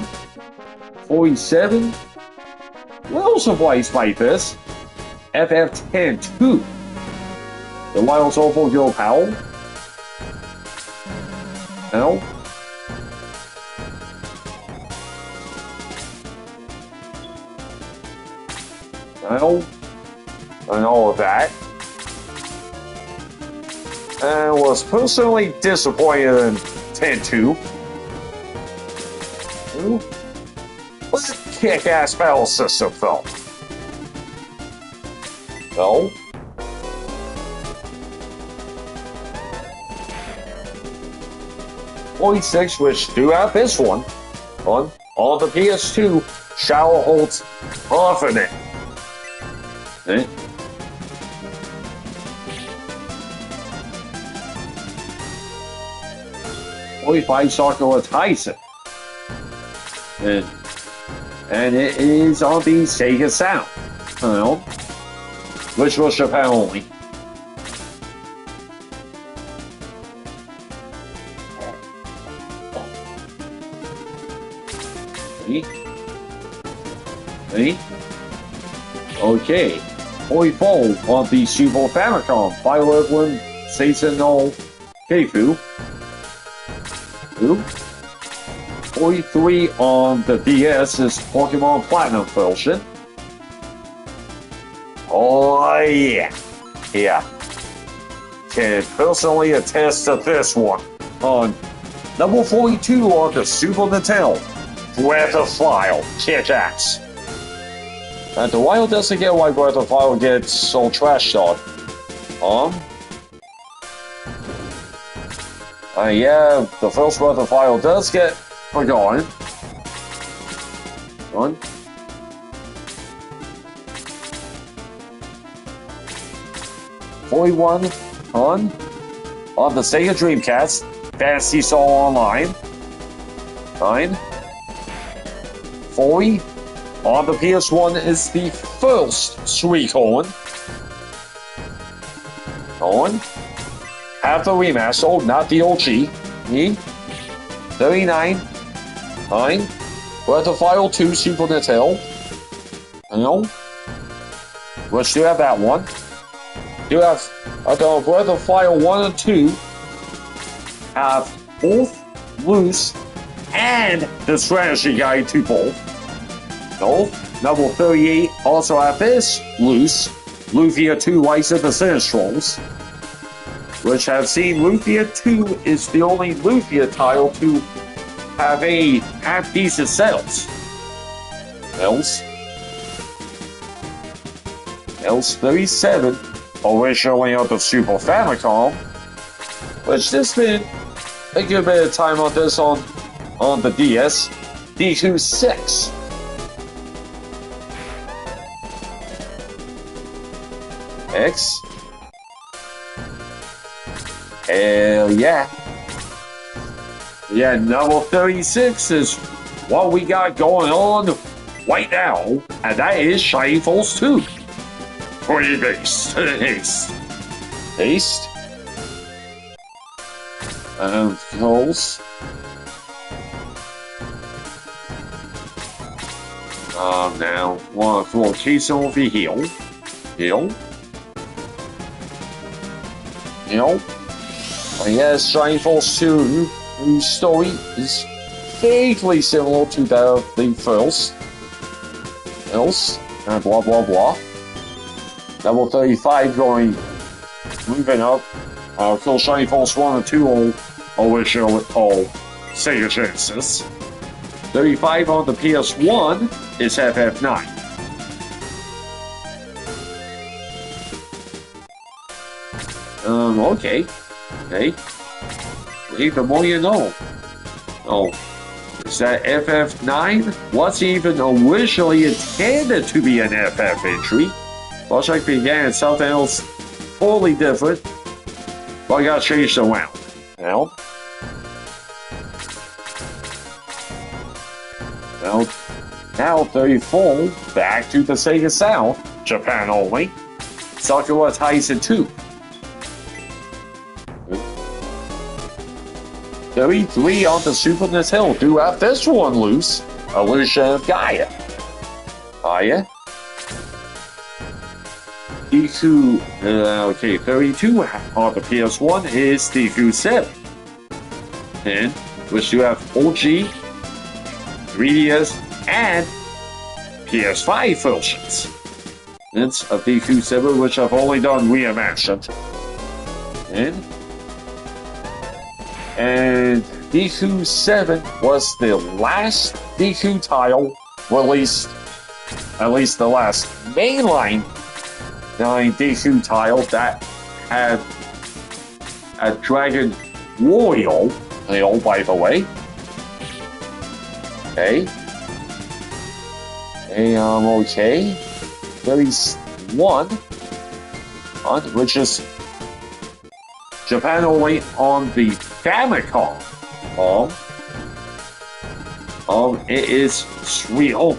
47, little surprised by this. FF10-2, the Wild Soulful Girl Powell. Hell, and all of that. And was personally disappointed in 10-2. What's a kick-ass battle system, though? No. .46, which do have this one on the PS2. Shower holds off in it. Okay. .45 Sakura Tyson. And it is on the Sega Sound, which was Japan only. Okay. 44 on the Super Famicom, Violet One, Seasonal Keifu. 43 on the DS is Pokemon Platinum version. Oh yeah. Yeah. Can personally attest to this one. On number 42 on the Super Nintendo, Breath of Fire, kick-ass. And the Wild doesn't get why Breath of Fire gets so trash talk. Yeah, the first Breath of Fire does get forgotten. 41 on the Sega Dreamcast, Fantasy Star Online. 40 on the PS1 is the first Suikoden. Have the remaster, not the OG. 39. Breath of Fire 2 Super Nintendo. We'll still have that one. You have the Breath of Fire 1 and 2 have both loose and the strategy guide to both. Number 38 also have this loose, Lufia 2 Rise of the Sinistrals, which have seen Lufia 2 is the only Lufia title to have a half-decent sales. Else 37, originally on the Super Famicom, which there's been a good bit of time on this on the DS. D26. X. Hell yeah. Yeah, number 36 is what we got going on right now, and that is Shining Force 2. Pre-based. Taste. And of course. Now, one for case over here. Yes, Shining Force 2, whose story is vaguely similar to that of the first. And blah blah blah. Level 35 moving up. Kill Shining Force 1 and 2 original Sega Genesis. 35 on the PS1 is FF9. Okay. Hey, the more you know. Oh, is that FF9? What's even originally intended to be an FF entry? Looks like began something else totally different. But I got changed around. Now, now 34, back to the Sega South, Japan only. Sakura Taisen 2. 33 on the Super Nintendo. Do have this one loose. Illusion of Gaia. Gaia. Deku, okay, 32 on the PS1 is Deku 7. And which you have OG, 3DS, and PS5 versions. It's a Deku 7, which I've only done reimagined. And Deku 7 was the last Deku title released, at least the last mainline 9 Deku title that had a Dragon Warrior, by the way. Okay. Okay. There is one, which is Japan only on the Famicom. It is Sweet Home.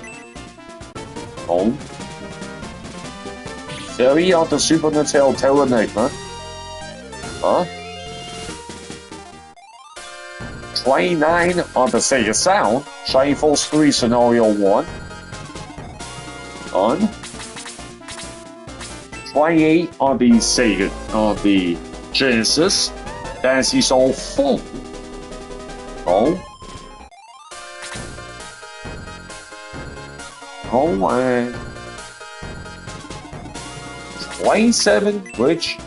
30 on the Super Nintendo Terra Enigma. 29 on the Sega Sound, Shining Force 3 Scenario 1. 28 on the Sega, on the Genesis, Fantasy Soul 4. And 27, which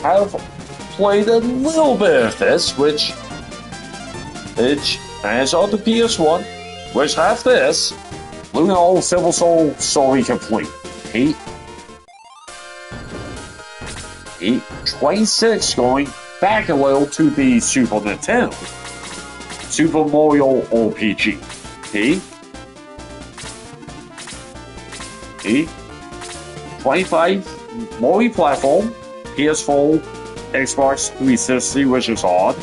have played a little bit of this, which as on the PS1, which have this, Lunar Silver Soul Story Complete. 26 going back a little to the Super Nintendo. Super Mario RPG. 25 multi-platform, PS4, Xbox 360, which is odd.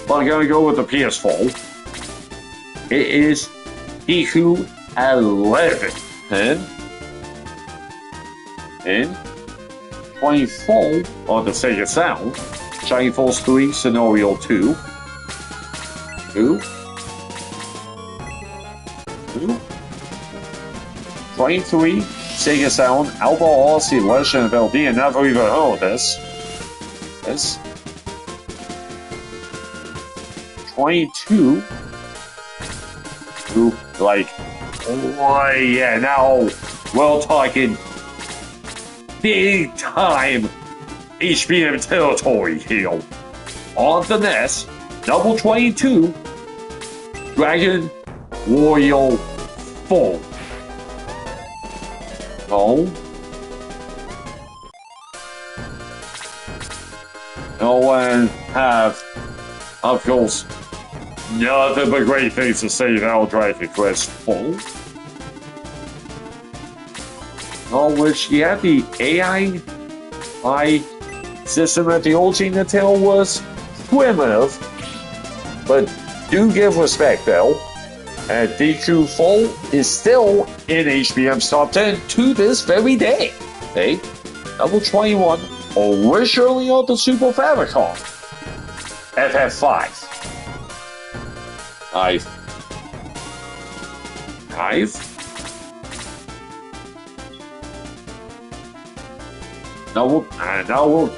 But I'm gonna go with the PS4. It is Deku 11. And 24 on the Sega Sound, Shining Force 3 Scenario 2. 23 Sega Sound, Alpha Odyssey Legend of LD, and never even heard of this. 22. Like, oh yeah, now we're talking big time HBM territory here. On the NES, number 22, Dragon Warrior 4. No one have, of course, nothing but great things to say about Dragon Quest 4. Which, yeah, the AI system at the OG Nintendo was primitive, but do give respect though. And Deku 4 is still in HBM's top 10 to this very day. Number 21, originally on the Super Famicom. FF5. I've Now we're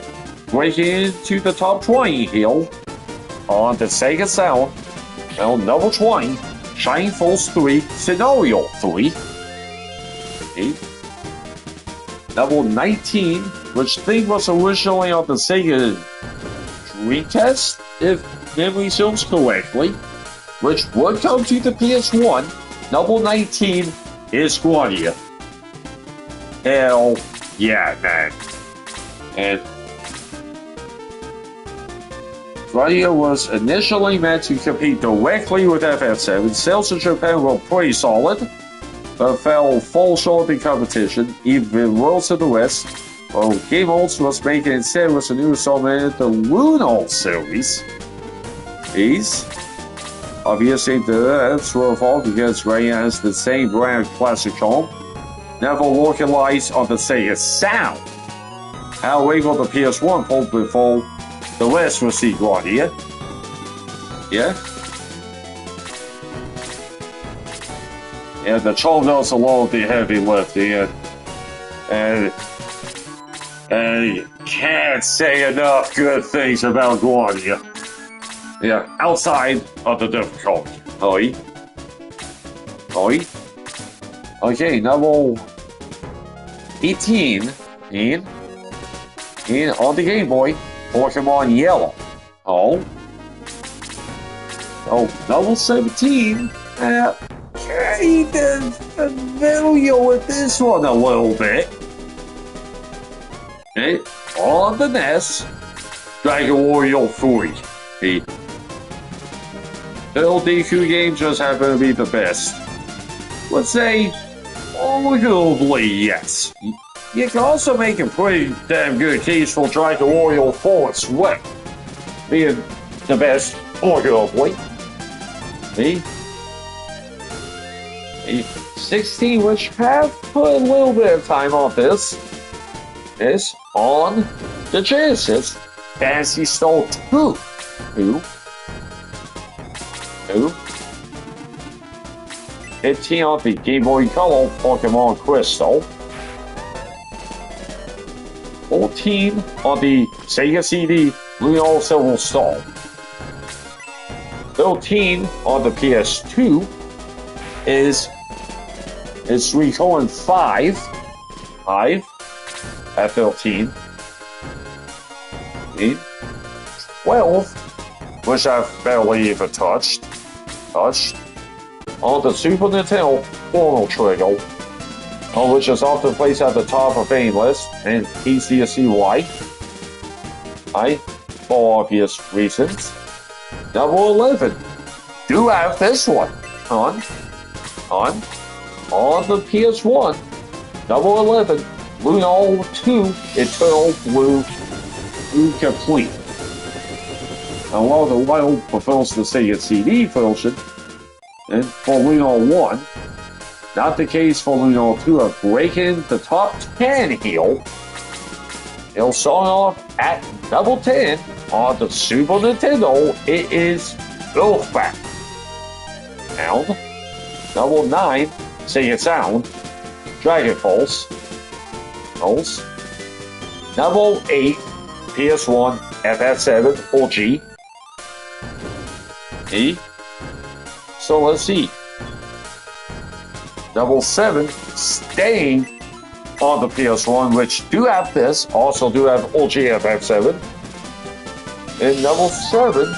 breaking into the top 20 here on the Sega Sound. Now number 20, Shining Force 3 Scenario 3. Number 19, which I think was originally on the Sega Dreamcast, if memory serves correctly, which would come to the PS1. Number 19 is Guardia. Hell yeah, man. And Guardia was initially meant to compete directly with FF7. Sales in Japan were pretty solid, but fell fall short in competition, even worse in the West. Well, Game Olds was making instead was a new installment in the Lunar series. These obviously the ads were evolved because Ray has the same brand classic charm, never localized on the Sega sound. However, the PS1 pulled before the West will see Guardia. Yeah? Yeah, the charm does a lot of the heavy lifting, and can't say enough good things about Guardia. Yeah, outside of the difficulty. Oi. Oi. Okay, number 18 in on the Game Boy, Pokemon Yellow. Oh, number 17. Kind of familiar with this one a little bit. Okay, on the NES, Dragon Warrior 3. The LDQ game just happened to be the best. Let's say, arguably, yes. You can also make a pretty damn good case for Dragon Warrior 4 as well. Being the best, arguably. See? 16, which have put a little bit of time on this, is on the Genesis, Phantasy Star 2. 15 on the Game Boy Color, Pokemon Crystal. 14 on the Sega CD, Lunar Silver Star. 13 on the PS2 is Rico and 5 at 13. 12, which I've barely even touched. On the Super Nintendo, Chrono Trigger, which is often placed at the top of any list, and easy to see why. For obvious reasons. Number 11, do have this one on the PS1. Number 11, Lunar 2, Eternal Blue Complete. Now, while the Wild prefers the Sega CD version, and for Lunar 1, not the case for Lunar 2 of breaking the top 10 here. It'll start off at number 10 on the Super Nintendo. It is Earthbound. And number 9, Sega Sound, Dragon Pulse. Number 8, PS1, FF7 OG. So let's see. Number 7, staying on the PS1, which do have this, also do have OG FF7. And number 7,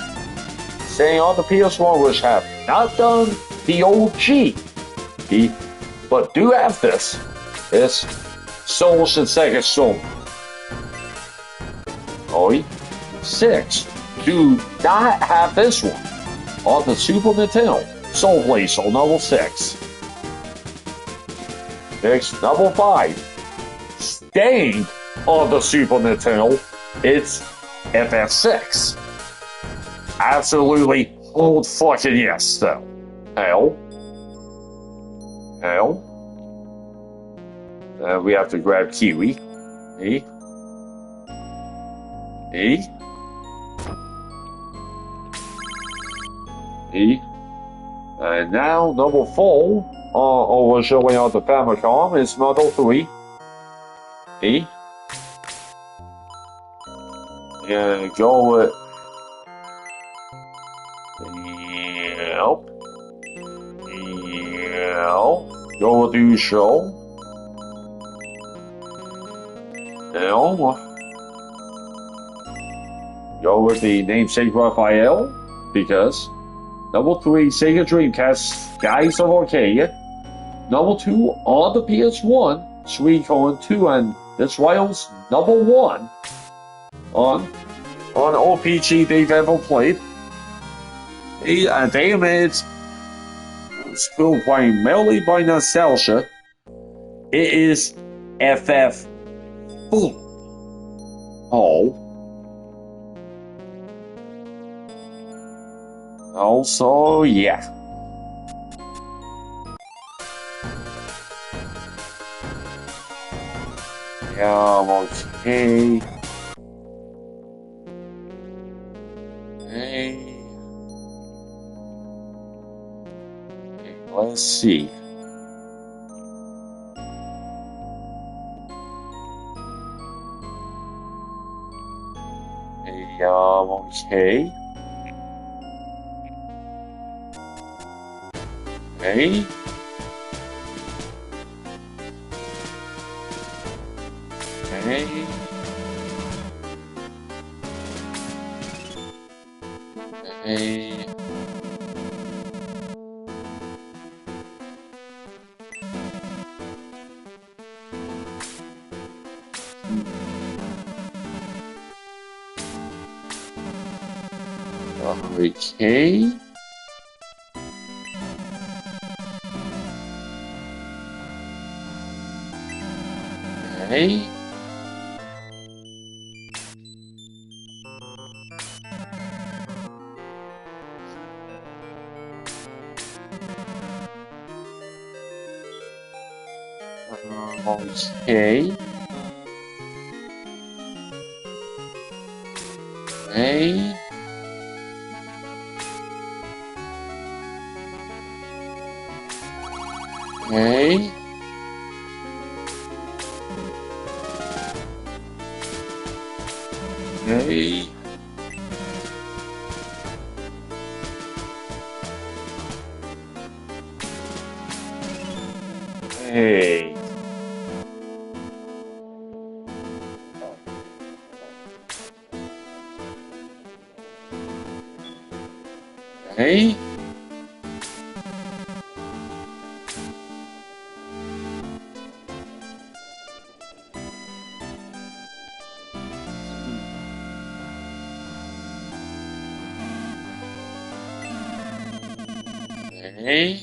staying on the PS1, which have not done the OG, but do have this, is Soul Sega Soul. 6, do not have this one on the Super Nintendo. Soul Blade Soul number 6. Next, number 5, staying on the Super Nintendo, it's FF6. Absolutely old fucking yes, though. Hell. We have to grab Kiwi. And now, number 4, originally on the Famicom, is Model 3. And go with... Go with the show. Go with the namesake Raphael, because Number 3, Sega Dreamcast, Skies of Arcadia. Number 2, on the PS1, Suikoden 2, and this Wales number 1 on RPG they've ever played. Damn it, it's fueled primarily by nostalgia. It is FF4. Also, yeah. Yeah, okay. Okay. Let's see. Okay. Okay. Okay. Okay. Okay. Okay. Okay. Okay. Okay. Okay. Hey. Hey. Hey.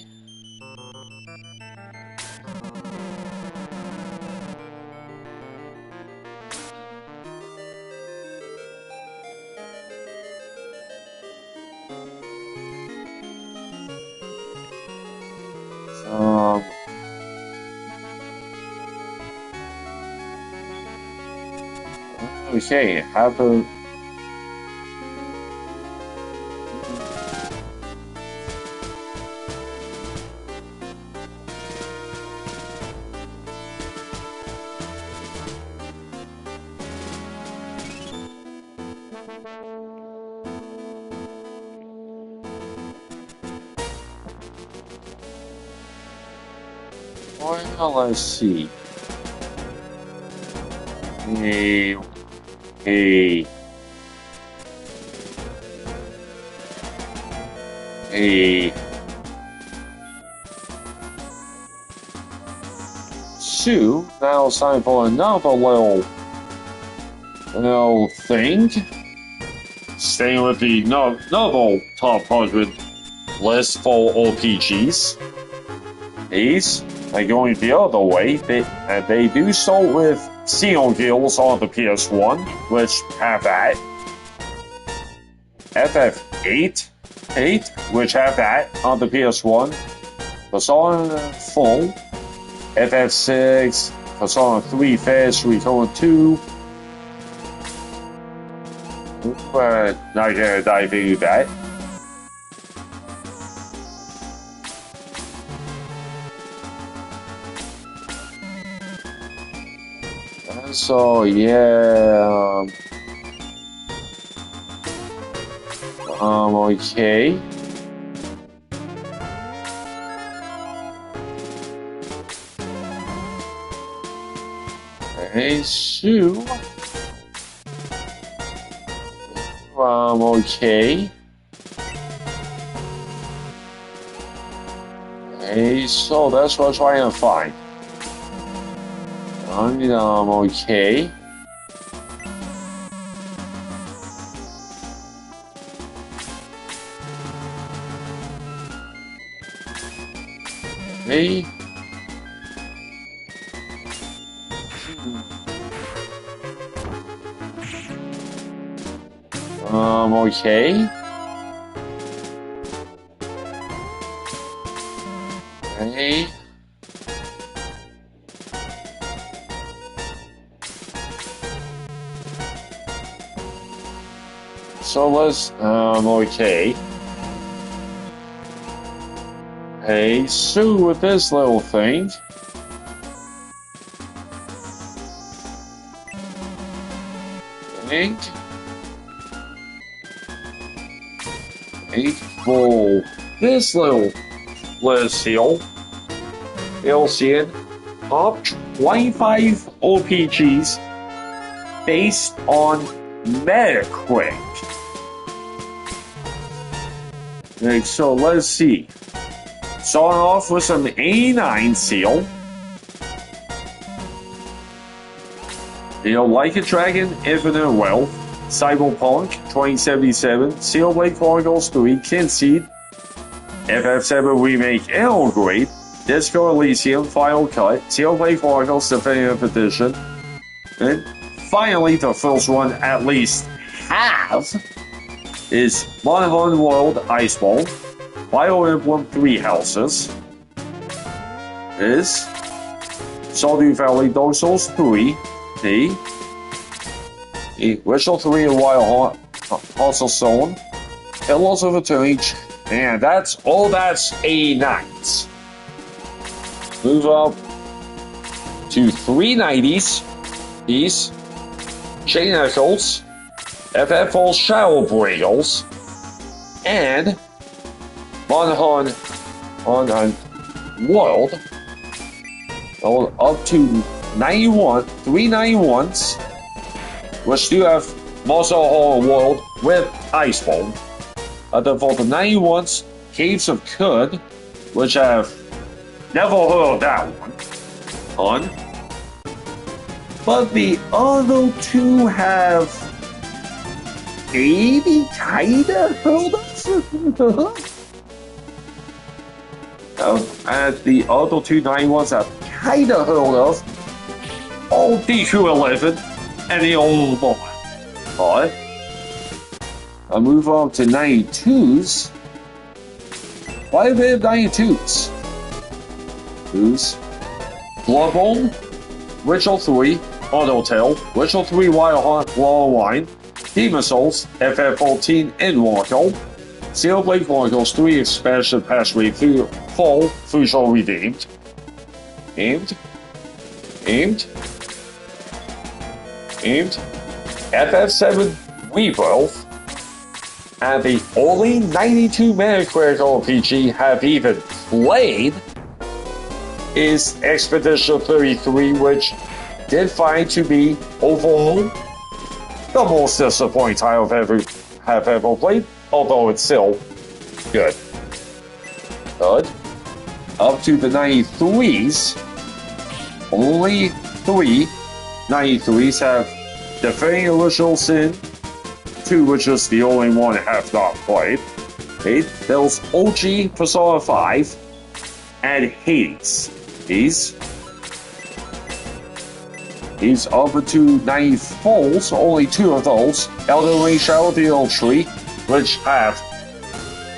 Okay, how about well, let's see. Hey. Hey. Hey. So, now it's time for another little thing. Staying with the novel top 100 list for RPGs. These are going the other way. They do start with Xenogears on the PS1, which have that. FF8, which have that on the PS1. Persona 4, FF6, Persona 3 Fast Return 2. We're not gonna dive into that. So yeah, okay. Okay, so okay. Okay, so that's what I'm trying to find. Okay. Okay. Okay. Okay. So let's, okay. Hey, so with this little thing. Ink. Ink for this little seal. You'll see it. Top 25 OPGs based on Metacritic. Okay, so let's see. Starting off with some 89 seal. Like a Dragon, Infinite Wealth, Cyberpunk 2077, Xenoblade Chronicles 3, Kinseed, FF7 Remake and Upgrade, Disco Elysium Final Cut, Xenoblade Chronicles Definitive Edition, and finally the first one at least have is Monhan World Iceborne, Fire Emblem 3 Houses, is Stardew Valley Dark Souls 3, the Witcher 3 and Wild Hearts of Stone, Pillars of Eternity, and that's all that's a night. Move up to 390s, these Chain Echoes, FF4 Shadow Breakers, and Monhan World, up to 91, 391s, which do have Monster Hunter World with Iceborne. Then for the 91s, Caves of Khud, which I've never heard of that one. But the other two have maybe kinda heard of. And the other two 91s I've kinda heard of. All DQ11 and the old boy. Alright. I'll move on to 92s. Quite a bit of 92s. Who's Bloodborne, Witcher 3, Undertale, Witcher 3 Wild Hunt Wine, Demon Souls, FF14 and Warco, Xenoblade Chronicles 3 Expansion Passway through Fall, Fusion Redeemed, Aimed, FF7 Rebirth, and the only 92 Metacritic RPG have even played is Expedition 33, which did find to be overall the most disappointing title have ever played, although it's still good. Up to the 93s, only 3 93s have Defending Original Sin 2, which is the only one I have not played. There's OG Persona 5 and Hades. He's up to 94s, only 2 of those. Elden Ring Shadow of the Old Tree, which I have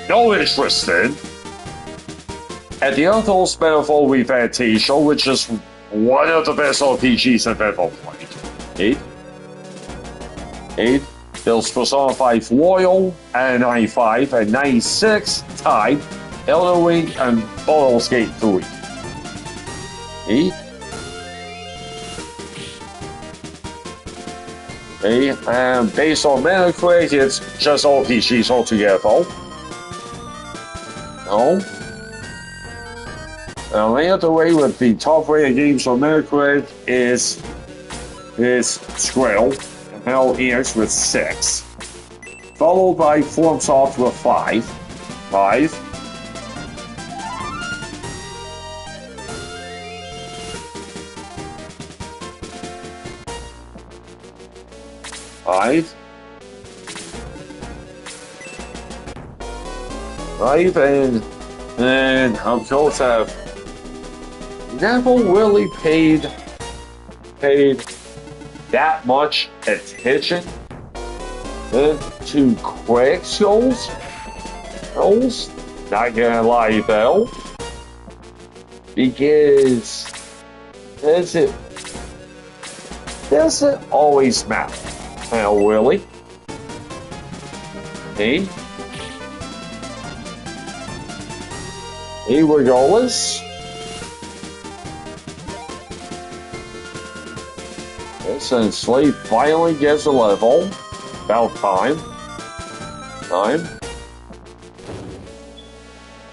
no interest in. And the other those Manifold Revantation, which is one of the best RPGs I've ever played. There's Persona 5 Royal, and 95, and 96 tied Elden Ring and Baldur's Gate 3. And based on Metacritic, it's just RPGs altogether. No. And the other way with the top rated games on Metacritic is Square and Hell Enix with 6. Followed by FromSoft with 5. Five. Five, and of course have never really paid that much attention to Craig's goals. Not gonna lie though, because doesn't always matter. Really? Hey, regardless. And Slade finally gets a level. About time.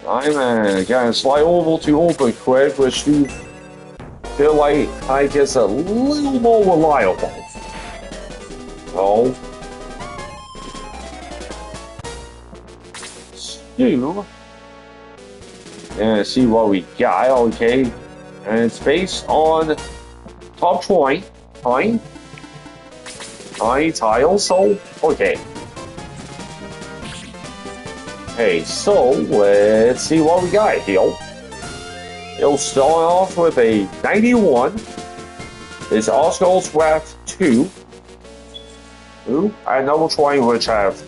And gotta slide over to open quick, which do feel like I guess a little more reliable. Oh. So, and see what we got, okay. And it's based on top 20. Tiny tiles, so okay. Hey, so let's see what we got here. It'll start off with a 91. It's Oscar's Wrath 2. Ooh, and number 20, which I've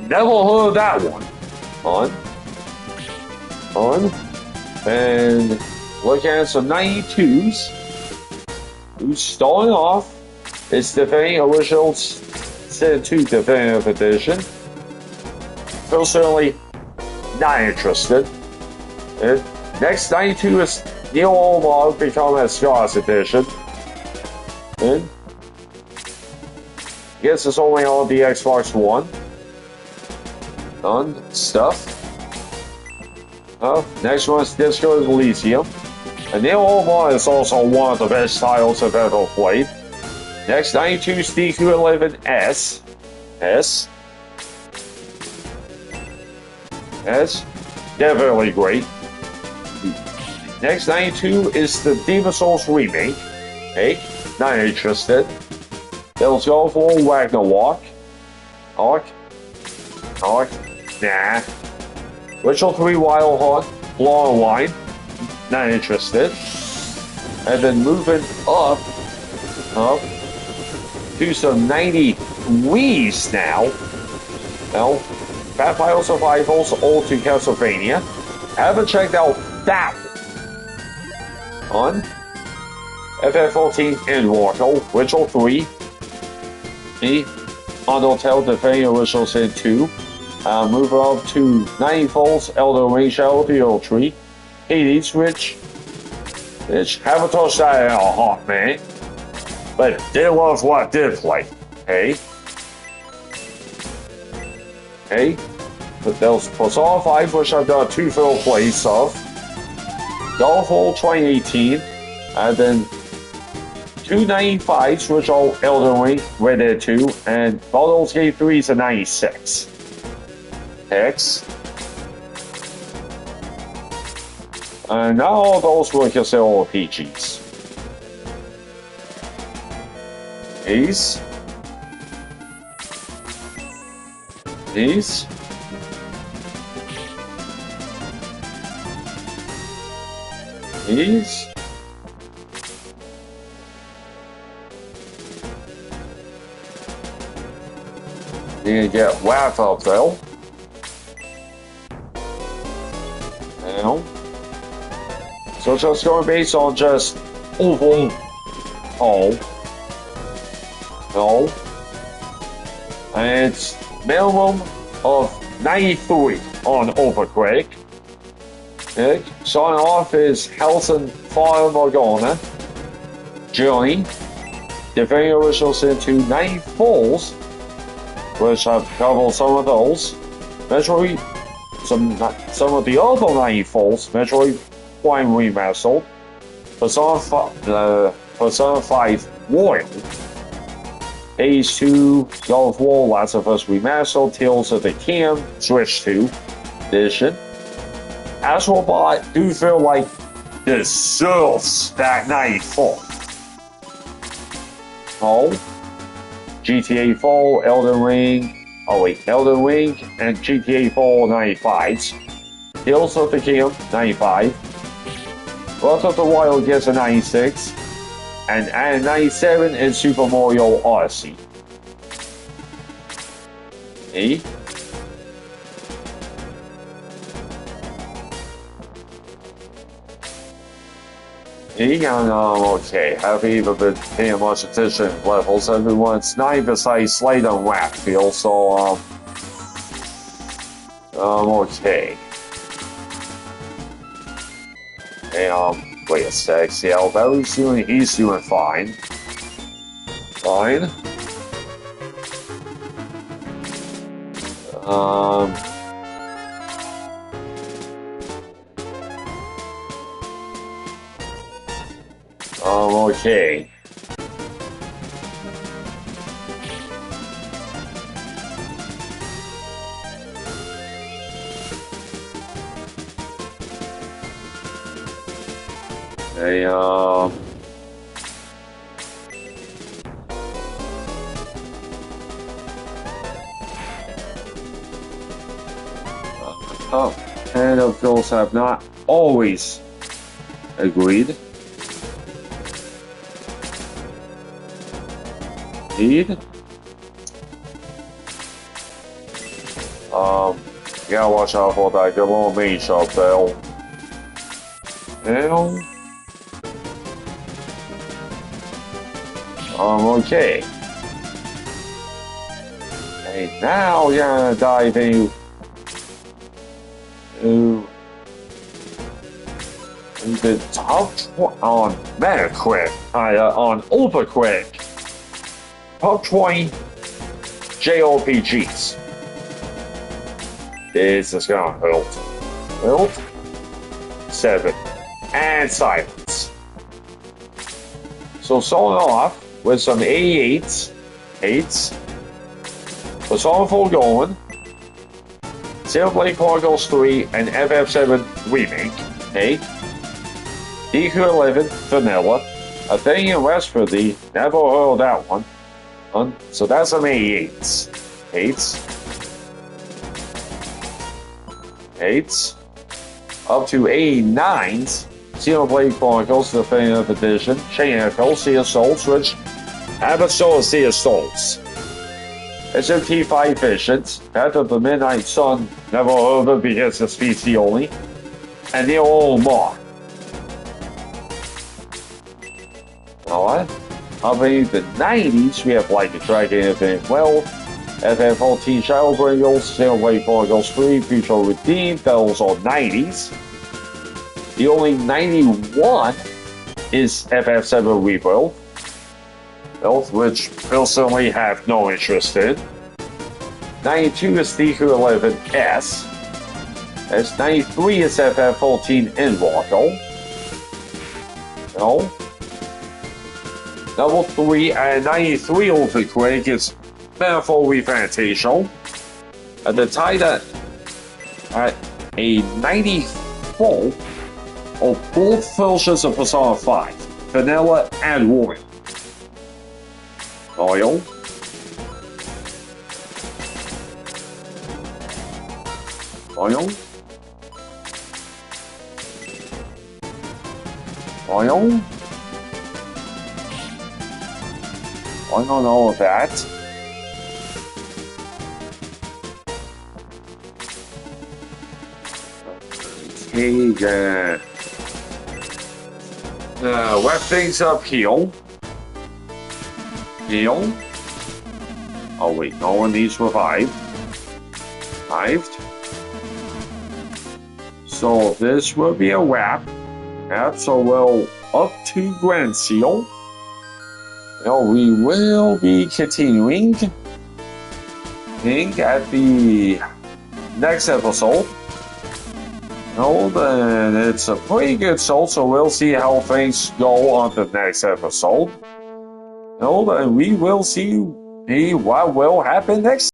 never heard of that one. And looking at some 92s. Starting off, it's Defending Original Sin 2 Definitive Edition. So certainly not interested. And next 92 is Neil Omar Become a Scars Edition. And I guess it's only on the Xbox One. Stuff. Next one is Disco Elysium. And Neil Omar is also one of the best titles I've ever played. Next, 92 DQ11S. Definitely great. Next, 92 is the Demon Souls remake. Hey, not interested. Let's go for Ragnarok. Nah. Witcher 3 Wild Hunt, Long Line. Not interested. And then moving up to some 93s now. Now, Vampire Survivals, Old to Castlevania. Haven't checked out that one. FF14 Immortal, Witcher 3. Undertale Defending Original Sin 2. Move up to 94's Elden Ring Shadow of the Old Tree. Hades, which haven't touched that in a hot minute, but did love what I did play. Hey, but those Persona 5, which I've done 2 full plays of. Godfall 2018, and then 295s, which are Elden Ring, Red Dead 2, and Baldur's Gate 3 is a 96. X. And not all those were considered RPGs. These. You get Wrath up though. Now. So just going based on just overall. And it's minimum of 93 on Overquake. Starting off is Hellson Fire Morgana, Journey, Defending Original Sin 2 94s, which I've covered some of those. Metroid, some of the other 94s, Metroid Prime Remastered, Persona 5 Royal, Hades 2, God of War, Last of Us Remastered, Tales of the Kingdom, Switch 2 Edition. Astrobot do feel like deserves that 94. GTA 4, Elden Ring, Elden Ring, and GTA 4 95s. Tears of the Kingdom 95. Breath of the Wild gets a 96. And 97 is Super Mario Odyssey. E. Okay, haven't even been paying much attention to levels. Everyone's not even slight on whack feel, so, okay. Hey, wait a sec, see how Barry's doing? He's doing fine. Fine. Okay. Hey, oh, and of course have not always agreed. Indeed. You gotta watch out for that good little mage up there. And, okay. Okay, now we're gonna dive into the top on Metacritic, on OpenCritic. Top 20 JRPGs. This is gonna hurt. Hurt. 7. And silence. So starting off with some 88s. 8s. For Song for Going. Xenoblade Chronicles 3 and FF7 Remake. 8. DQ11 Vanilla. A Thing in Westworthy. Never heard that one. So that's some 88s. 8s. 8s. Up to 89s. Xenoblade Chronicles Definitive Edition. Chain Echo, Sea of Souls, which episode of Sea of Souls. SMT5 Visions. Path of the Midnight Sun. Never heard of it because it's PC only. And the old more. Alright. Up in the 90s, we have Like a Dragon, Infinite Wealth, FF14 Shadow Bringers, Xenoblade Chronicles 3, Future Redeemed, those are 90s. The only 91 is FF7 Rebuild, which personally have no interest in. 92 is DQ11S. As 93 is FF14 Invoco. No. Level 3 and 93 OpenCritic is Manifold Refantation. At the time that at a 94 of both versions of Persona 5, Vanilla and Royal. Royal. Royal. Royal. I don't know that. Okay, wrap things up here. Heal. Oh wait, no one needs revived. Revived. So this will be a wrap. So we'll up to Grand Seal. We will be continuing at the next episode. Then it's a pretty good soul, so we'll see how things go on the next episode. And we will see what will happen next.